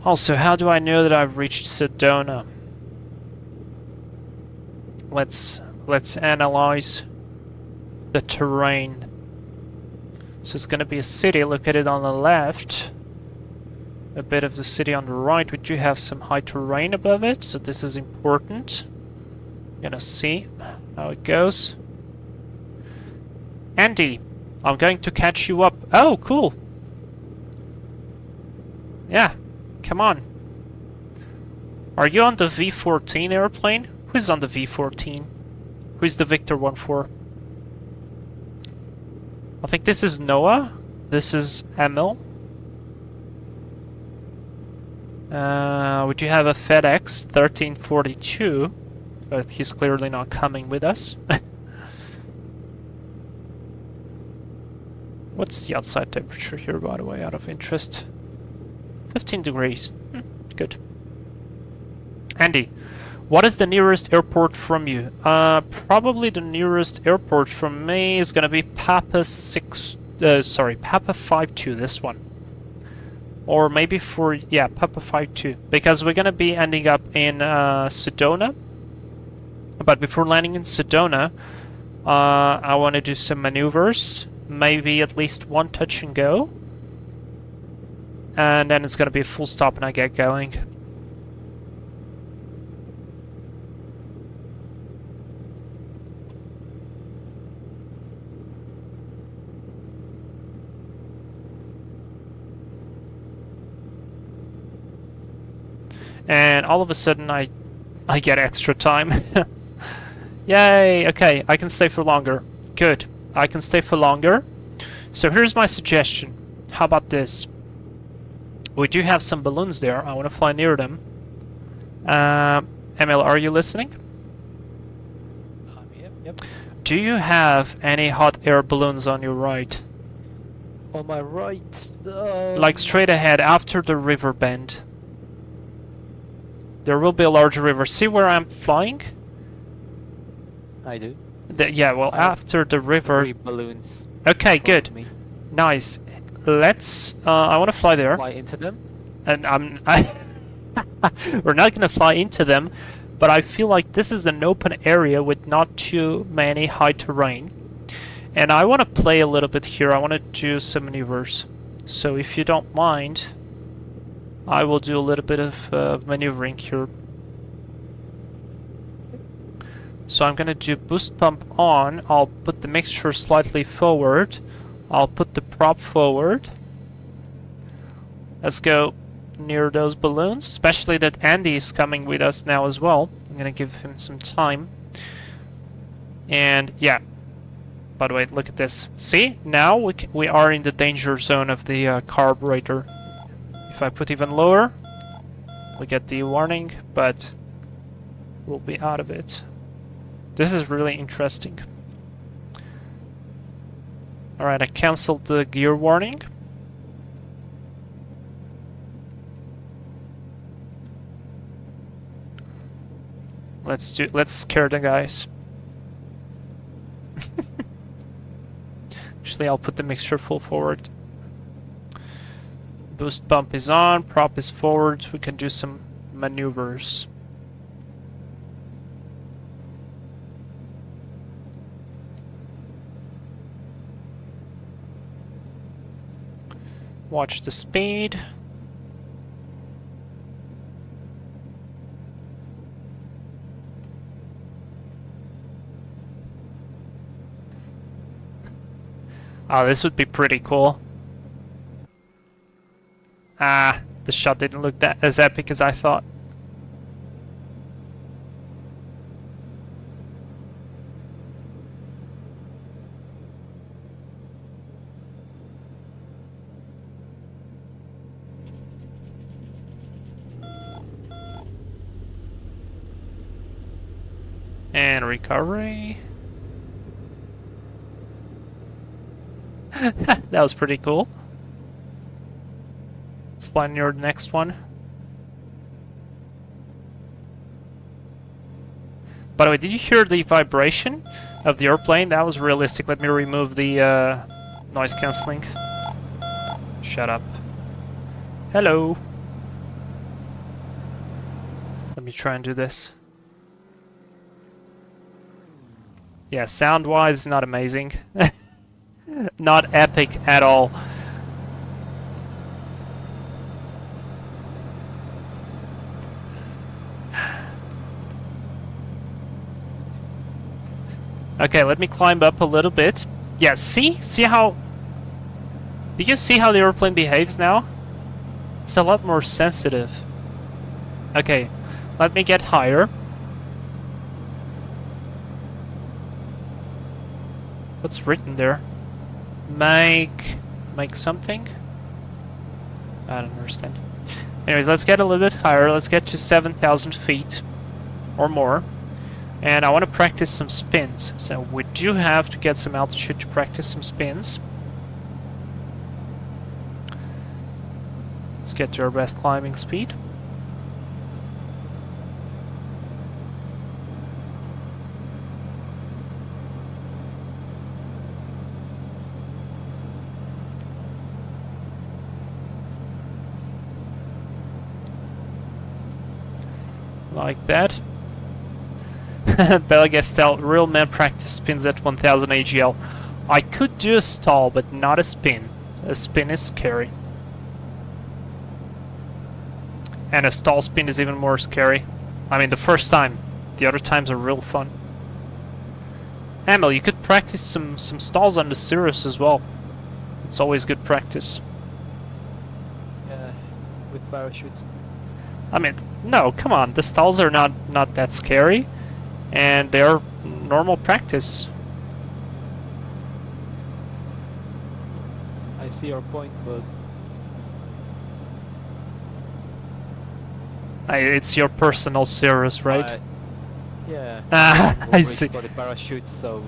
S1: Also, how do I know that I've reached Sedona? Let's analyze the terrain. So it's gonna be a city located on the left. A bit of the city on the right. We do have some high terrain above it, so this is important. Gonna see how it goes. Andy, I'm going to catch you up. Oh, cool. Yeah, come on. Are you on the V14 airplane? Who's on the V14? Who's the Victor 1-4? I think this is Noah. This is Emil. We do have a FedEx 1342, but he's clearly not coming with us. What's the outside temperature here, by the way, out of interest? 15 degrees. Good. Andy, what is the nearest airport from you? Probably the nearest airport from me is gonna be Papa 52, this one. Or maybe Papa 52, because we're gonna be ending up in Sedona. But before landing in Sedona, I want to do some maneuvers, maybe at least one touch and go, and then it's gonna be a full stop and I get going. And all of a sudden I get extra time. Yay! Okay, I can stay for longer. Good. I can stay for longer. So here's my suggestion. How about this? We do have some balloons there. I want to fly near them. Emil, are you listening?
S2: Yep.
S1: Do you have any hot air balloons on your right?
S2: On my right.
S1: Like straight ahead after the river bend. There will be a large river. See where I'm flying?
S2: I do.
S1: Yeah, well, after the river.
S2: 3 balloons.
S1: Okay,
S2: in front
S1: good.
S2: of me.
S1: Nice. Let's. I want to fly there.
S2: Fly into them.
S1: And we're not gonna fly into them, but I feel like this is an open area with not too many high terrain, and I want to play a little bit here. I want to do some maneuvers, so if you don't mind, I will do a little bit of maneuvering here. So I'm gonna do boost pump on. I'll put the mixture slightly forward. I'll put the prop forward. Let's go near those balloons, especially that Andy is coming with us now as well. I'm gonna give him some time. And yeah, by the way, look at this. See, now we are in the danger zone of the carburetor. If I put even lower, we get the warning, but we'll be out of it. This is really interesting. Alright, I cancelled the gear warning. Let's scare the guys. Actually, I'll put the mixture full forward. Boost pump is on, prop is forward. We can do some maneuvers. Watch the speed. Oh, this would be pretty cool. Ah, the shot didn't look that as epic as I thought. And recovery. That was pretty cool. Let's fly near the next one. By the way, did you hear the vibration of the airplane? That was realistic. Let me remove the noise cancelling. Shut up. Hello. Let me try and do this. Yeah, sound-wise, not amazing. Not epic at all. Okay, let me climb up a little bit. Yeah, see how... Do you see how the airplane behaves now? It's a lot more sensitive. Okay, let me get higher. What's written there? Make something? I don't understand. Anyways, let's get a little bit higher. Let's get to 7,000 feet or more. And I want to practice some spins. So we do have to get some altitude to practice some spins. Let's get to our best climbing speed. Like that. Belgestel, real man practice spins at 1000 AGL. I could do a stall, but not a spin. A spin is scary. And a stall spin is even more scary. I mean, the first time. The other times are real fun. Emil, you could practice some stalls on the Cirrus as well. It's always good practice.
S2: Yeah, with parachutes.
S1: I mean, no, come on. The stalls are not that scary, and they're normal practice.
S2: I see your point, but
S1: It's your personal Cirrus, right?
S2: yeah.
S1: Ah,
S2: I'm
S1: I
S2: ready
S1: see.
S2: for the parachute, so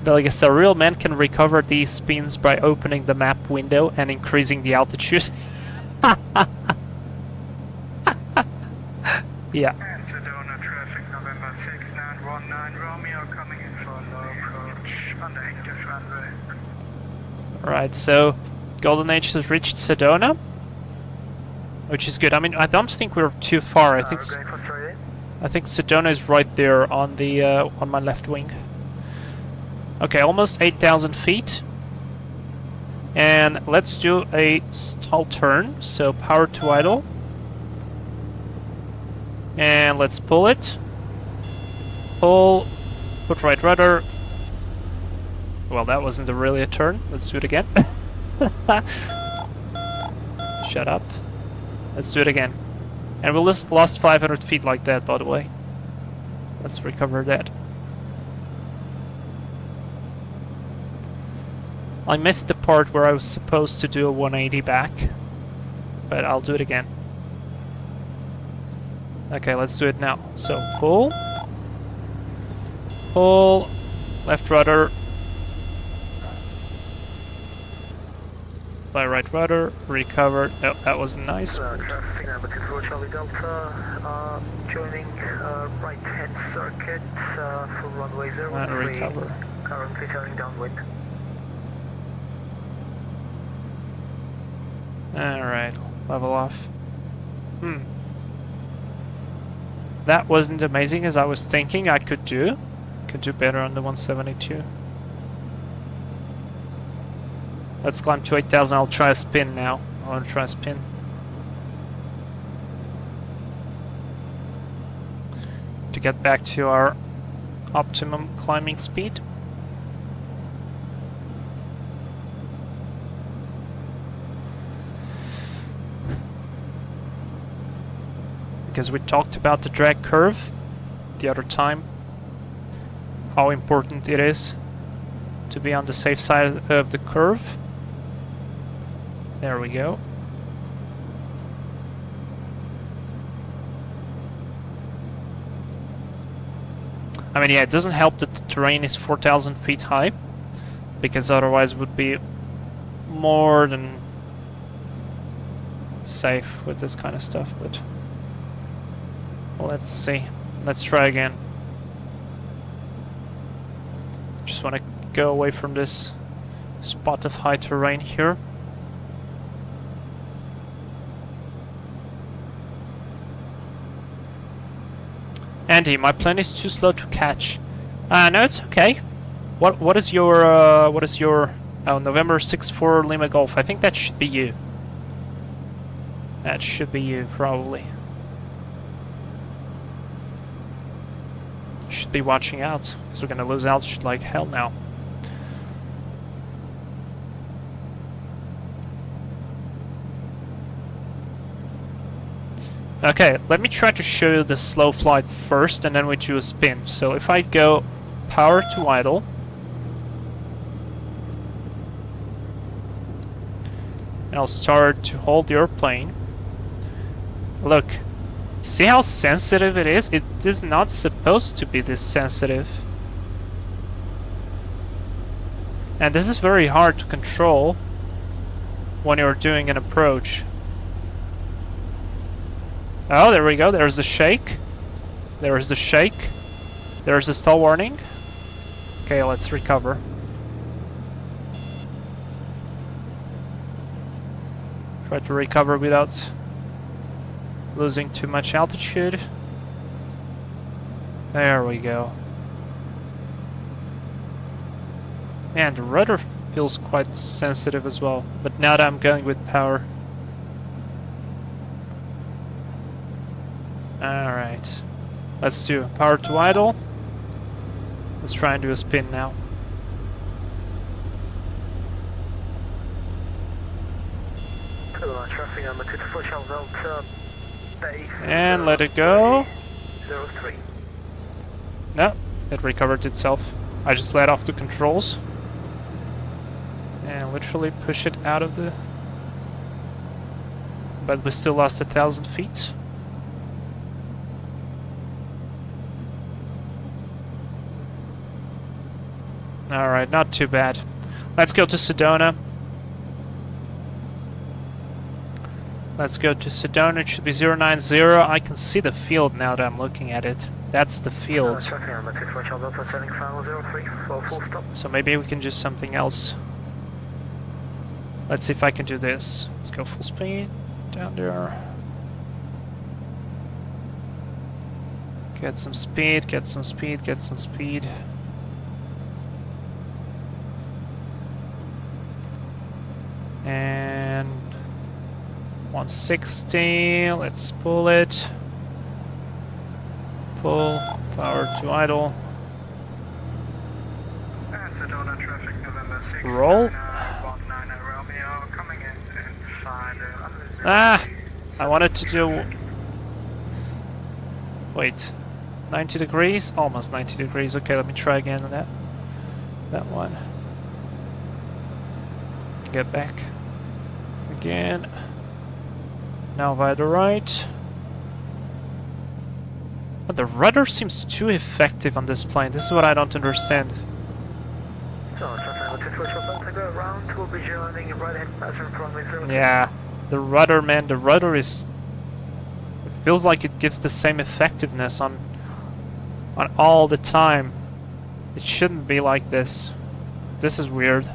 S1: But I guess a real man can recover these spins by opening the map window and increasing the altitude. Yeah.
S3: Sedona traffic, November 6919 Romeo coming in for a low approach under active runway.
S1: Right, so Golden Age has reached Sedona, which is good. I mean, I don't think we're too far. I think
S3: We're going for straight in.
S1: I think Sedona is right there on the on my left wing. Okay, almost 8,000 feet. And let's do a stall turn. So power to idle. And let's pull it. Pull. Put right rudder. Well, that wasn't really a turn. Let's do it again. Shut up. Let's do it again. And we lost 500 feet like that, by the way. Let's recover that. I missed the part where I was supposed to do a 180 back, but I'll do it again. Okay, let's do it now. So pull, pull, left rudder, by right rudder, recover. Oh, that was nice.
S3: Traffic number 24 Charlie Delta, joining right hand circuit for runway 03.
S1: And recover.
S3: Currently turning downwind.
S1: Alright, level off. That wasn't amazing as I was thinking I could do. Could do better on the 172. Let's climb to 8,000. I'll try a spin now. I want to try a spin. To get back to our optimum climbing speed. Because we talked about the drag curve the other time, how important it is to be on the safe side of the curve. There we go. I mean, yeah, it doesn't help that the terrain is 4,000 feet high, because otherwise it would be more than safe with this kind of stuff, but let's see. Let's try again. Just want to go away from this spot of high terrain here. Andy, my plane is too slow to catch. No, it's okay. What is your oh, November 6-4 Lima Golf? I think that should be you. That should be you, probably. Should be watching out, because we're gonna lose altitude like hell now. Okay, let me try to show you the slow flight first, and then we do a spin. So if I go power to idle, and I'll start to hold the airplane. Look. See how sensitive it is? It is not supposed to be this sensitive. And this is very hard to control when you're doing an approach. Oh, there we go. There's the shake. There's the shake. There's the stall warning. Okay, let's recover. Try to recover without losing too much altitude. There we go. And the rudder feels quite sensitive as well, but now that I'm going with power. Alright. Let's do power to idle. Let's try and do a spin now.
S3: Traffic number 24 Charlie Delta.
S1: And let it go.
S3: 03.
S1: No, it recovered itself. I just let off the controls and literally push it out of the... But we still lost 1,000 feet. Alright, not too bad. Let's go to Sedona. Let's go to Sedona. It should be 090. I can see the field now that I'm looking at it. That's the field.
S3: Traffic number 24 Charles Delta, turning final 03 for full stop.
S1: So maybe we can do something else. Let's see if I can do this. Let's go full speed. Down there. Get some speed, get some speed, get some speed. And 160, let's pull it. Pull, power to idle.
S3: Sedona traffic November 6.
S1: Roll.
S3: 190 Romeo coming in find
S1: Ah! I wanted to do... Wait. 90 degrees? Almost 90 degrees. Okay, let me try again on that one. Get back. Again. Now via the right. But the rudder seems too effective on this plane. This is what I don't understand.
S3: So, traffic number 24 Charles Delta, go around. We'll be joining right hand passenger from runway 03.
S1: Yeah. The rudder, man. The rudder is... It feels like it gives the same effectiveness on all the time. It shouldn't be like this. This is weird.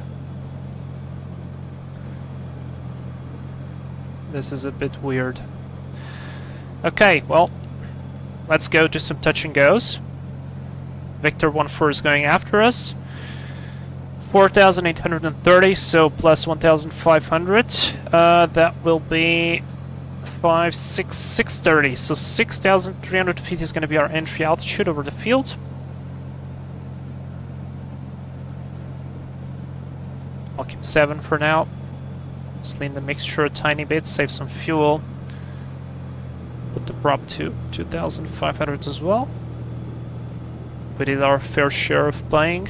S1: This is a bit weird. Okay, well, let's go do some touch and goes. Victor 1-4 is going after us. 4,830, so plus 1,500. That will be 630. So 6,300 feet is going to be our entry altitude over the field. I'll keep 7 for now. Just lean the mixture a tiny bit, save some fuel. Put the prop to 2,500 as well. We did our fair share of playing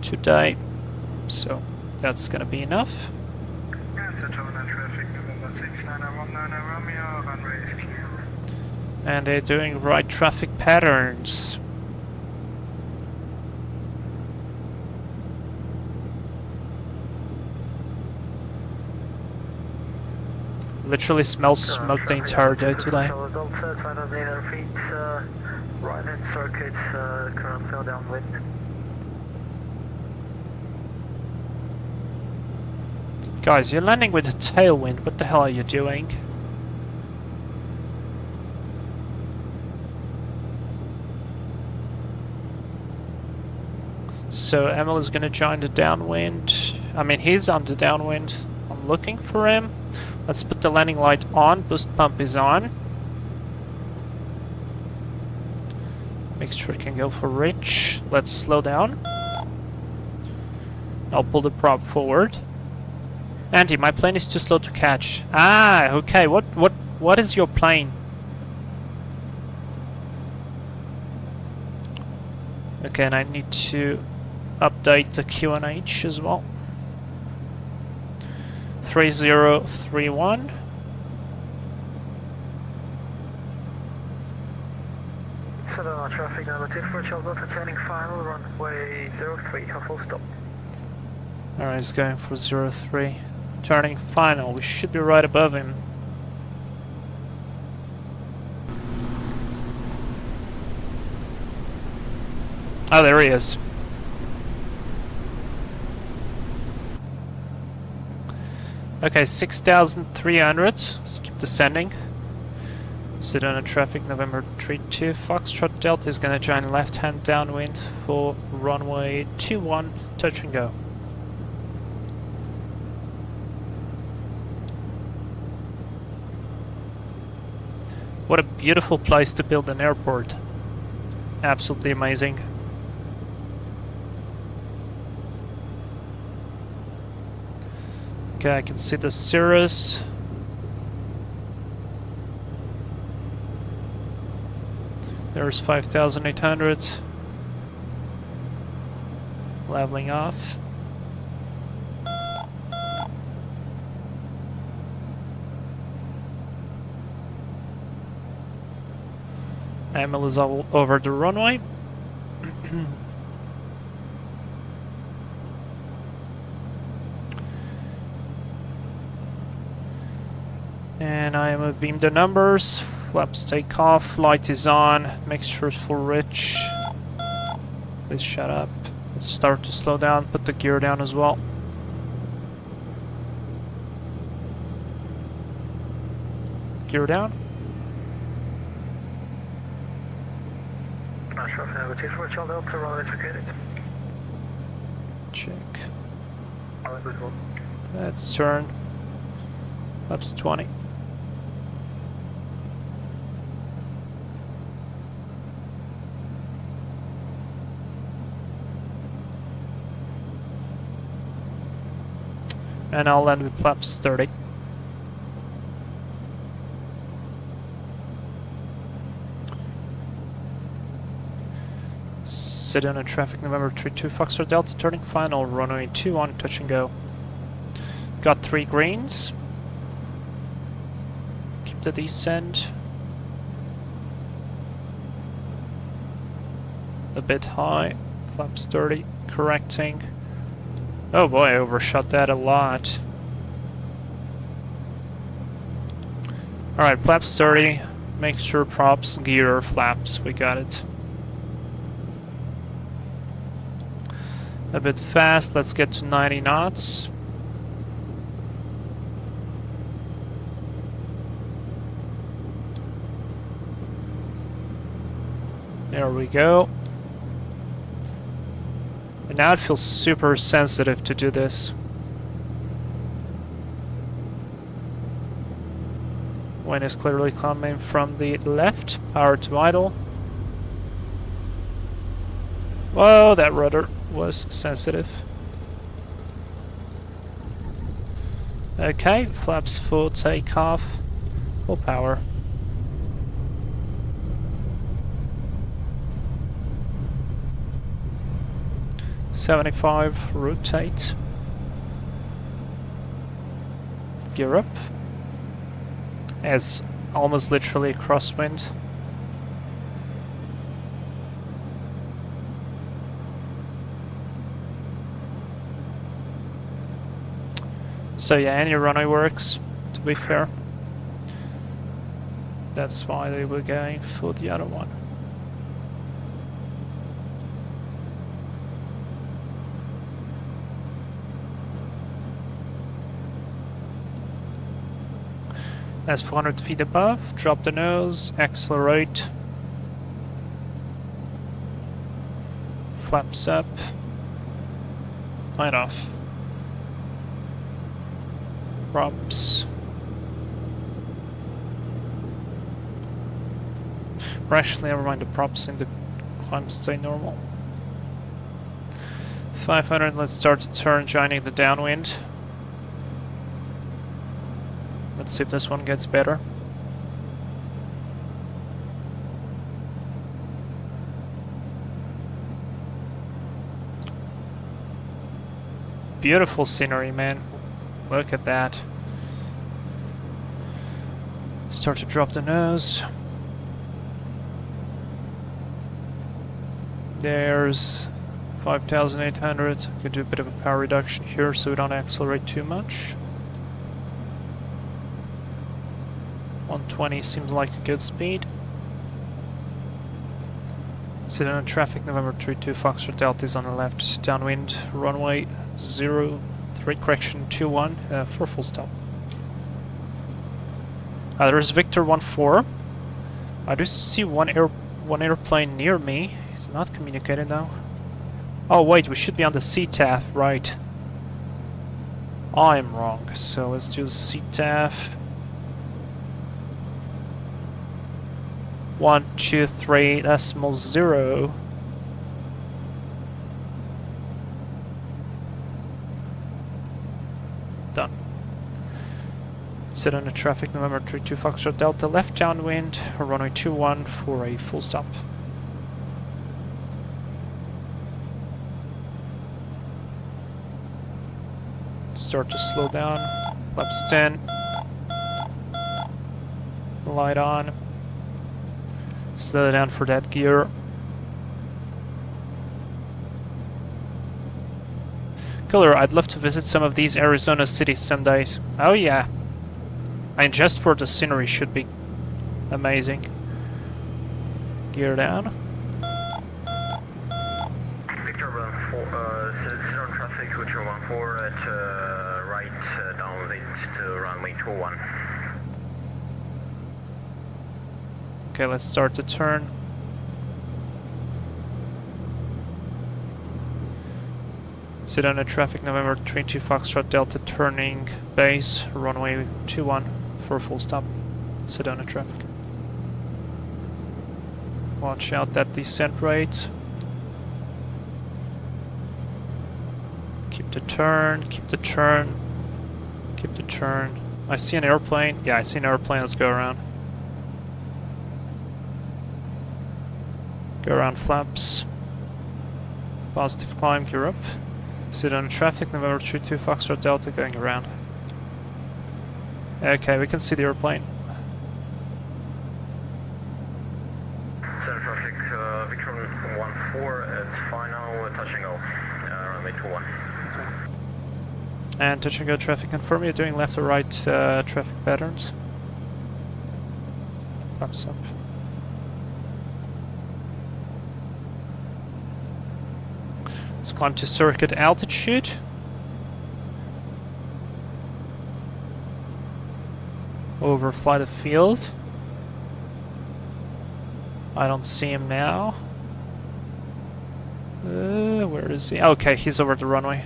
S1: today, so that's gonna be enough. And they're doing right traffic patterns. Literally smells smoke the entire day today.
S3: Right hand circuit, current fell downwind.
S1: Guys, you're landing with a tailwind. What the hell are you doing? So Emil is gonna join the downwind. I mean, he's on the downwind. I'm looking for him. Let's put the landing light on. Boost pump is on. Make sure it can go for rich. Let's slow down. I'll pull the prop forward. Andy, my plane is too slow to catch. Ah, okay. What is your plane? Okay, and I need to update the QNH as well. 3031.
S3: Sedona traffic number 24 Charles Delta, turning final runway 03, full stop.
S1: Alright, he's going for 03. Turning final. We should be right above him. Oh, there he is. Okay, 6,300. Let's keep descending. Sedona traffic, November 32. Foxtrot Delta is going to join left-hand downwind for runway 21, touch and go. What a beautiful place to build an airport. Absolutely amazing. Okay, I can see the Cirrus. There's 5,800. Leveling off. Emil is all over the runway. And I am beam the numbers. Flaps take off. Light is on. Mixture is full rich. Please shut up. Let's start to slow down. Put the gear down as well. Gear down.
S3: Traffic number 24 Charlie Delta, runway indicated.
S1: Check.
S3: Runway good one.
S1: Let's turn. Flaps 20. And I'll land with flaps 30. Sedona traffic November 32 Foxtrot Delta turning final, runway 21, touch and go. Got 3 greens. Keep the descent. A bit high, flaps 30, correcting. Oh boy, I overshot that a lot. Alright, flaps 30, mixture, props, gear, flaps, we got it. A bit fast, let's get to 90 knots. There we go. And now it feels super sensitive to do this. Wind is clearly coming from the left, power to idle. Whoa, that rudder was sensitive. Okay, flaps full takeoff, full power. .75, rotate. Gear up. As almost literally a crosswind. So yeah, any runway works, to be fair. That's why they were going for the other one. That's 400 feet above, drop the nose, accelerate. Flaps up. Light off. Props. Or actually, never mind, the props in the climb stay normal. 500, let's start to turn, joining the downwind. Let's see if this one gets better. Beautiful scenery, man. Look at that. Start to drop the nose. There's 5,800. Could do a bit of a power reduction here so we don't accelerate too much. 120 seems like a good speed. Sedona traffic, November 32 Foxtrot Delta is on the left, downwind, runway 03, correction 21 for full stop. There's Victor 14. I do see one airplane near me. He's not communicating now. Oh wait, we should be on the CTAF, right? I'm wrong, so let's do CTAF. 123.0. Done. Sedona traffic, November 32 Foxtrot Delta, left downwind, runway 21 for a full stop. Start to slow down. Flaps 10. Light on. Slow down for that gear. Cooler, I'd love to visit some of these Arizona cities some days. Oh yeah. And just for the scenery should be amazing. Gear down.
S3: Victor 1-4, Sedona traffic, Victor 1-4 at right downwind to runway 21.
S1: Okay, let's start the turn. Sedona traffic, November 22 Foxtrot Delta turning base, runway 21 for a full stop. Sedona traffic. Watch out that descent rate. Keep the turn, keep the turn, keep the turn. I see an airplane. Yeah, I see an airplane. Let's go around. Go around flaps. Positive climb, gear up. Sedona traffic, November 32 Foxtrot Delta going around. Okay, we can see the airplane.
S3: Sedona traffic, Victor 1-4 at final, touch and go, runway 21.
S1: And touch and go traffic, confirm you're doing left or right traffic patterns. Thumbs up. Let's climb to circuit altitude. Overfly the field. I don't see him now. Where is he? Okay, he's over the runway.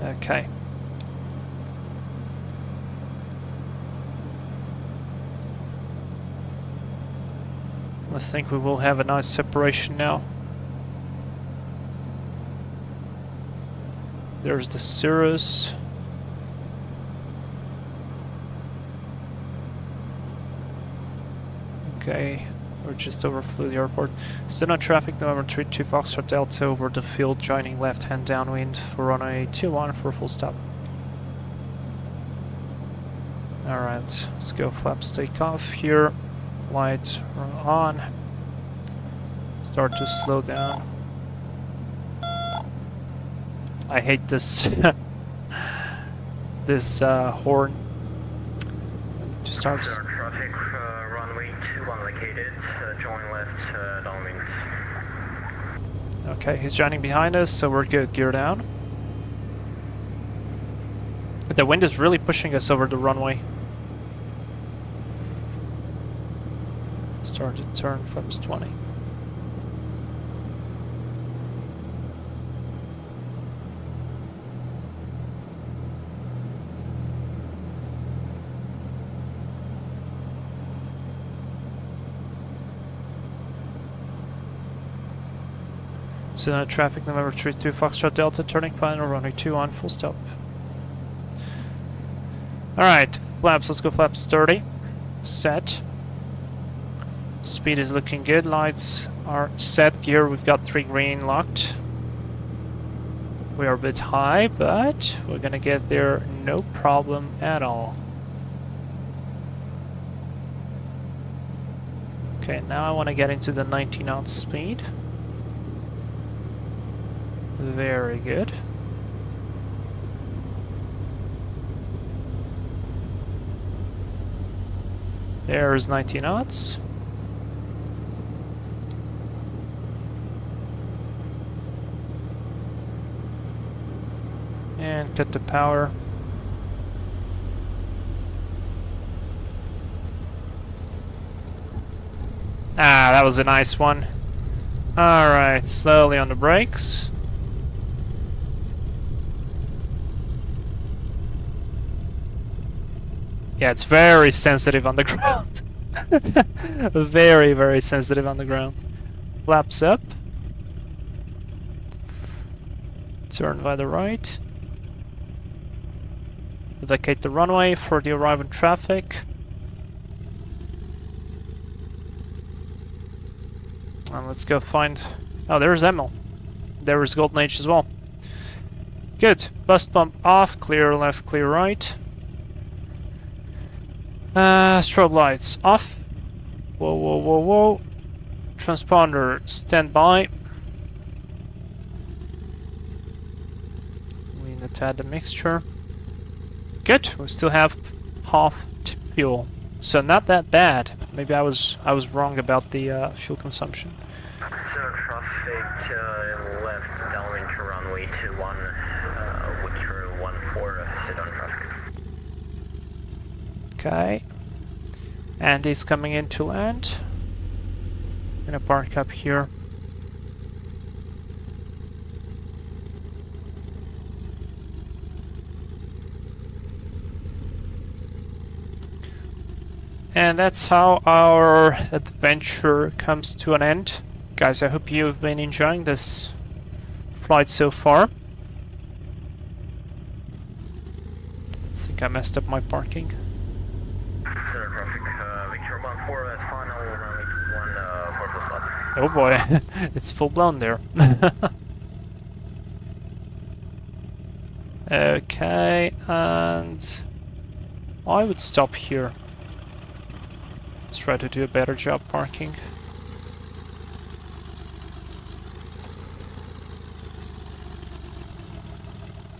S1: Okay. I think we will have a nice separation now. There's the Cirrus. Okay, we're just overflew the airport. Sedona traffic, November 32 Foxtrot Delta over the field, joining left hand downwind for runway 21 for a full stop. Alright, let's go flaps take off here. Lights are on. Start to slow down. I hate this this horn. To start.
S3: Traffic, runway 21 located, join left downwind.
S1: Okay, he's joining behind us, so we're good. Gear down. The wind is really pushing us over the runway. Started turn, flaps 20. Sedona traffic, November 32 Foxtrot Delta, turning final, runway 21, full stop. Alright, flaps, let's go flaps 30. Set. Speed is looking good, lights are set, gear, we've got 3 green locked. We are a bit high, but we're gonna get there no problem at all. Okay, now I want to get into the 90 knot speed. Very good. There's 90 knots. And cut the power. Ah, that was a nice one. Alright, slowly on the brakes. Yeah, it's very sensitive on the ground. Very, very sensitive on the ground. Flaps up. Turn by the right. Vacate the runway for the arrival traffic. And let's go find... Oh, there's Emil. There is Golden Age as well. Good. Bust bump off. Clear left, clear right. Strobe lights off. Whoa, whoa, whoa, whoa. Transponder, stand by. Forgot to add the mixture. Good, we still have half fuel. So not that bad. Maybe I was wrong about the fuel consumption.
S3: Sir, traffic left downwind to runway 21, Victor 14, Sedona traffic.
S1: Okay. Andy's coming in to land. I'm gonna park up here. And that's how our adventure comes to an end. Guys, I hope you've been enjoying this flight so far. I think I messed up my parking.
S3: Center traffic, Victor 14, final runway 21, port slot.
S1: Oh boy, it's full blown there. Okay, and I would stop here. Let's try to do a better job parking.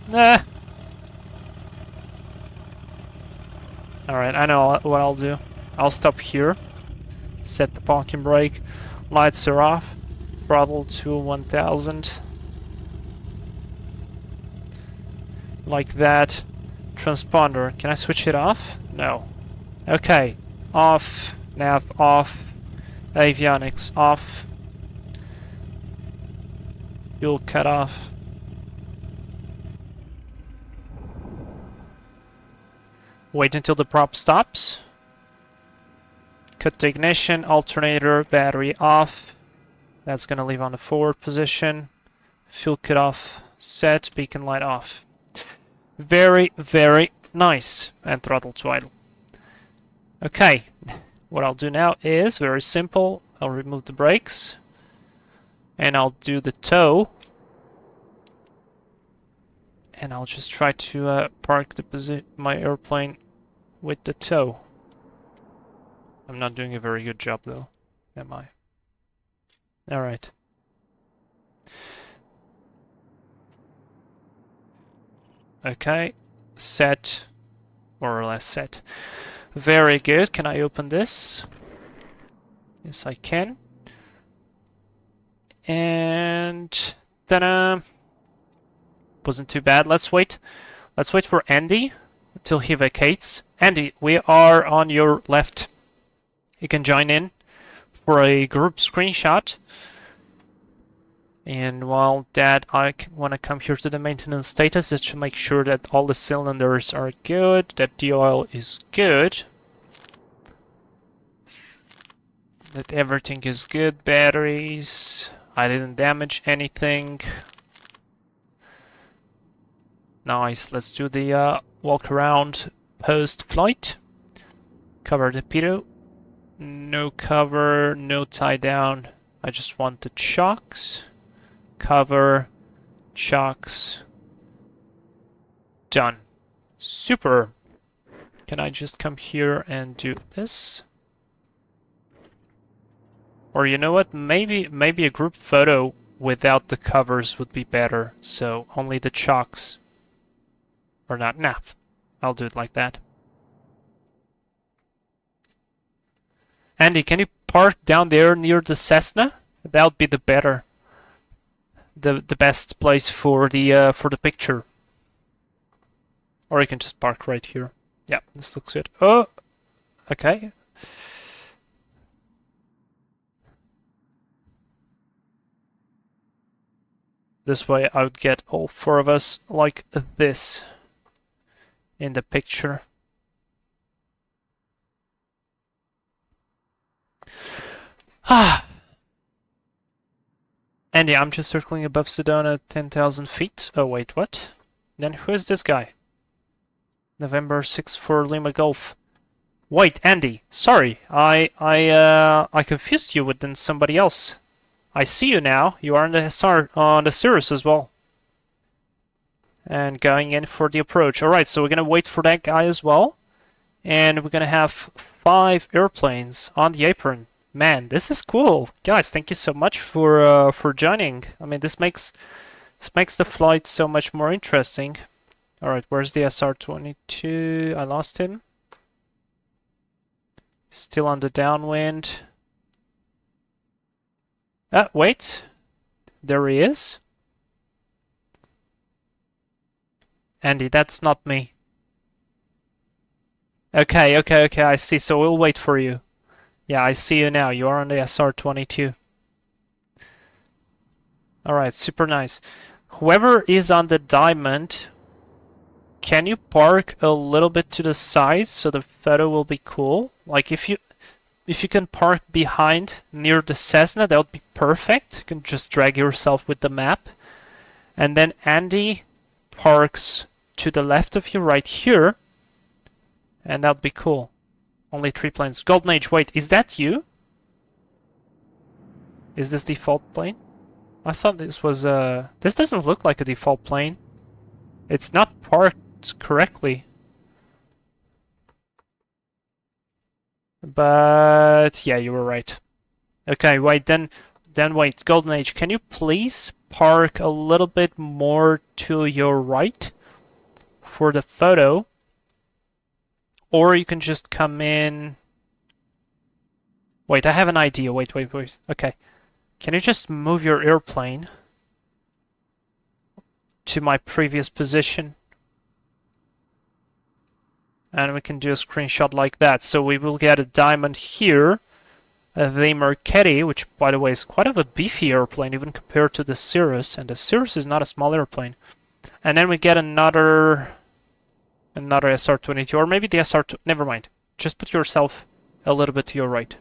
S1: Nah. Alright, I know what I'll do. I'll stop here. Set the parking brake. Lights are off. Throttle to 1000. Like that. Transponder. Can I switch it off? No. Okay. Off. Nav off. Avionics off. Fuel cut off. Wait until the prop stops. Cut the ignition, alternator, battery off. That's gonna leave on the forward position. Fuel cut off, set, beacon light off. Very, very nice. And throttle to idle. Okay, what I'll do now is very simple. I'll remove the brakes. And I'll do the tow. And I'll just try to park my airplane with the tow. I'm not doing a very good job though, am I? Alright. Okay, set, more or less set. Very good, can I open this? Yes, I can. And ta-da! Wasn't too bad. Let's wait for Andy until he vacates. Andy, we are on your left. You can join in for a group screenshot. And while that, I want to come here to the maintenance status just to make sure that all the cylinders are good, that the oil is good, that everything is good, batteries, I didn't damage anything. Nice, let's do the walk around post-flight. Cover the pitot. No cover, no tie down. I just want the chocks. Cover, chocks. Done. Super. Can I just come here and do this? Or you know what? Maybe a group photo without the covers would be better. So only the chocks. Or not. Nah. I'll do it like that. Andy, can you park down there near the Cessna? That would be the better. The best place for the picture. Or you can just park right here. Yeah, this looks good. Oh, okay. This way I would get all four of us like this in the picture. Ah. Andy, I'm just circling above Sedona at 10,000 feet. Oh wait, what? Then who is this guy? November 6 for Lima Golf. Wait, Andy, sorry, I confused you with then somebody else. I see you now. You are on the SR on the Cirrus as well. And going in for the approach. Alright, so we're gonna wait for that guy as well. And we're gonna have 5 airplanes on the apron. Man, this is cool. Guys, thank you so much for joining. I mean, this makes the flight so much more interesting. Alright, where's the SR-22? I lost him. Still on the downwind. Ah, wait. There he is. Andy, that's not me. Okay, I see. So we'll wait for you. Yeah, I see you now. You are on the SR-22. Alright, super nice. Whoever is on the diamond, can you park a little bit to the side so the photo will be cool? Like if you can park behind near the Cessna, that would be perfect. You can just drag yourself with the map. And then Andy parks to the left of you right here. And that would be cool. Only 3 planes. Golden Age, wait, is that you? Is this default plane? I thought this was this doesn't look like a default plane. It's not parked correctly. But yeah, you were right. Okay, wait, then wait, Golden Age, can you please park a little bit more to your right for the photo? Or you can just come in. Wait, I have an idea. Wait. Okay. Can you just move your airplane to my previous position? And we can do a screenshot like that. So we will get a diamond here. The Marchetti, which by the way is quite of a beefy airplane even compared to the Cirrus. And the Cirrus is not a small airplane. And then we get another SR-22. Or maybe the SR-2. Never mind. Just put yourself a little bit to your right.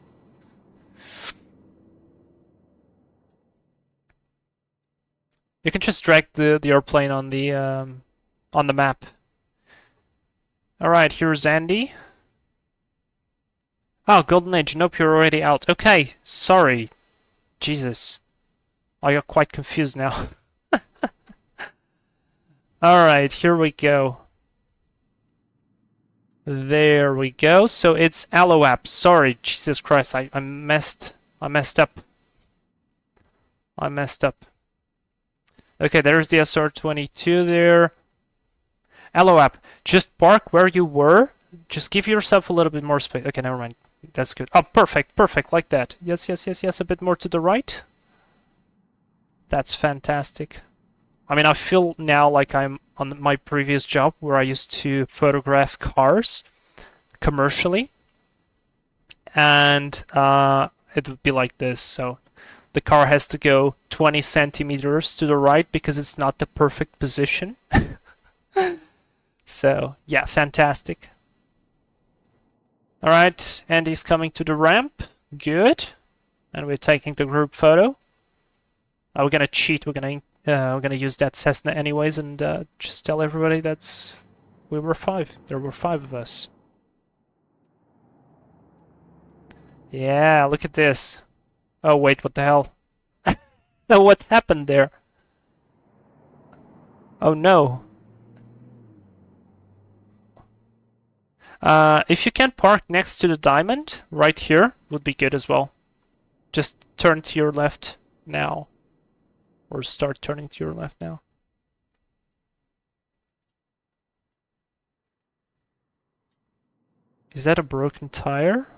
S1: You can just drag the airplane on the map. Alright, here's Andy. Oh, Golden Age. Nope, you're already out. Okay, sorry. Jesus. I got quite confused now. Alright, here we go. There we go. So it's Aloap. Sorry, Jesus Christ, I messed up. I messed up. Okay, there's the SR-22 there. Aloap, just park where you were. Just give yourself a little bit more space. Okay, never mind. That's good. Oh, perfect, like that. Yes, a bit more to the right. That's fantastic. I mean, I feel now like I'm on my previous job where I used to photograph cars commercially. And it would be like this, so the car has to go 20 centimeters to the right because it's not the perfect position. So, yeah, fantastic. Alright, Andy's coming to the ramp. Good. And we're taking the group photo. We're gonna cheat. We're gonna use that Cessna anyways and just tell everybody that we were 5. There were 5 of us. Yeah, look at this. Oh, wait, what the hell? What happened there? Oh, no. If you can park next to the diamond, right here, would be good as well. Just turn to your left now. Or start turning to your left now. Is that a broken tire?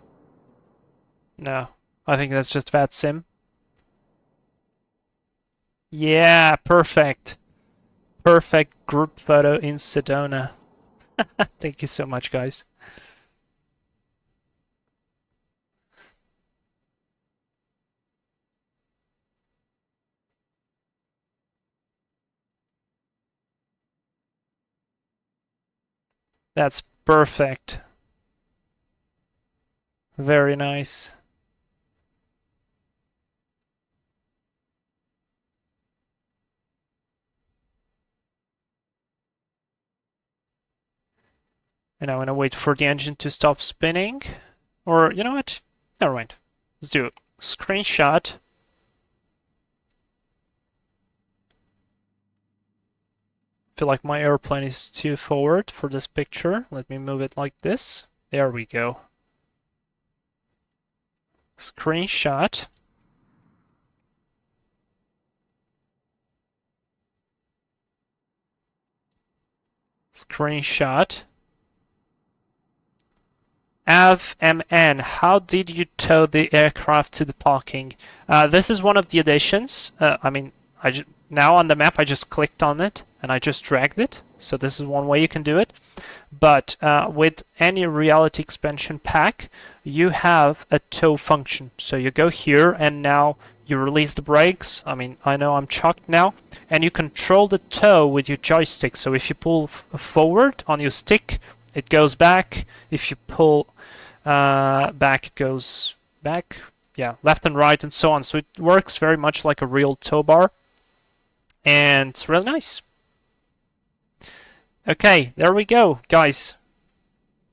S1: No. I think that's just VATSIM. Yeah, perfect. Perfect group photo in Sedona. Thank you so much, guys. That's perfect. Very nice. And I'm gonna wait for the engine to stop spinning. Or, you know what? Never mind. Let's do a screenshot. Feel like my airplane is too forward for this picture. Let me move it like this. There we go. Screenshot. screenshot. AvMN, how did you tow the aircraft to the parking? This is one of the additions. Now on the map I just clicked on it and I just dragged it. So this is one way you can do it. But with any reality expansion pack, you have a tow function. So you go here and now you release the brakes. I know I'm chucked now. And you control the tow with your joystick. So if you pull forward on your stick, it goes back. If you pull back, it goes back. Yeah, left and right and so on. So it works very much like a real tow bar. And it's really nice. Okay, there we go, guys.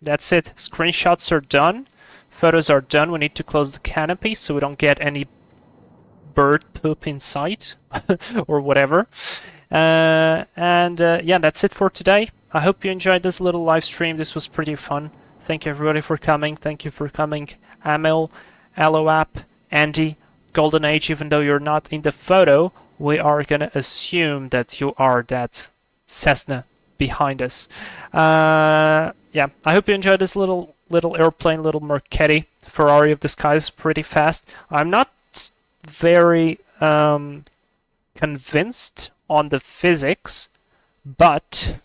S1: That's it. Screenshots are done. Photos are done. We need to close the canopy so we don't get any bird poop inside or whatever. Yeah, that's it for today. I hope you enjoyed this little live stream. This was pretty fun. Thank you everybody for coming. Thank you for coming. Amil, Aloap, Andy, Golden Age, even though you're not in the photo, we are gonna assume that you are that Cessna behind us. Yeah, I hope you enjoyed this little airplane, little Marchetti. Ferrari of the sky is pretty fast. I'm not very convinced on the physics, but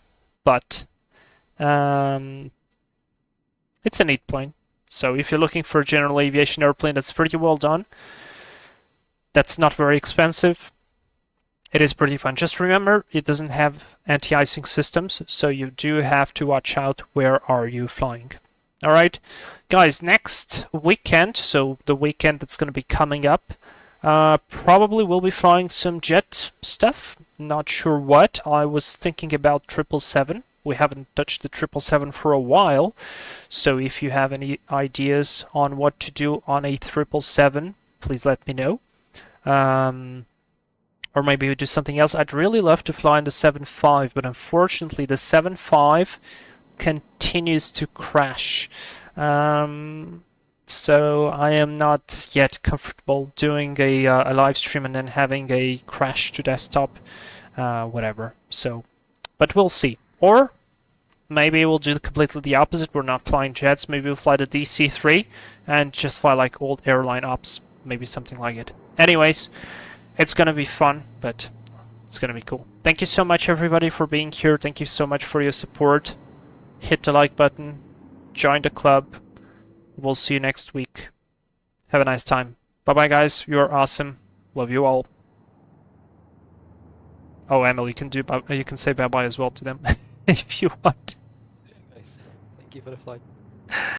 S1: it's a neat plane. So if you're looking for a general aviation airplane that's pretty well done, that's not very expensive, it is pretty fun. Just remember, it doesn't have anti-icing systems, so you do have to watch out where are you flying. Alright, guys, next weekend, so the weekend that's going to be coming up, probably we'll be flying some jet stuff. Not sure what. I was thinking about 777. We haven't touched the 777 for a while, so if you have any ideas on what to do on a 777, please let me know. Or maybe we do something else. I'd really love to fly in the 7.5, but unfortunately the 7.5 continues to crash. So I am not yet comfortable doing a live stream and then having a crash to desktop, whatever. So, but we'll see. Or maybe we'll do completely the opposite. We're not flying jets. Maybe we'll fly the DC-3 and just fly like old airline ops. Maybe something like it. Anyways, it's gonna be fun, but it's gonna be cool. Thank you so much everybody for being here. Thank you so much for your support. Hit the like button. Join the club. We'll see you next week. Have a nice time. Bye-bye, guys. You're awesome. Love you all. Oh, Emil, you can say bye-bye as well to them if you want.
S2: Yeah, guys. Thank you for the flight.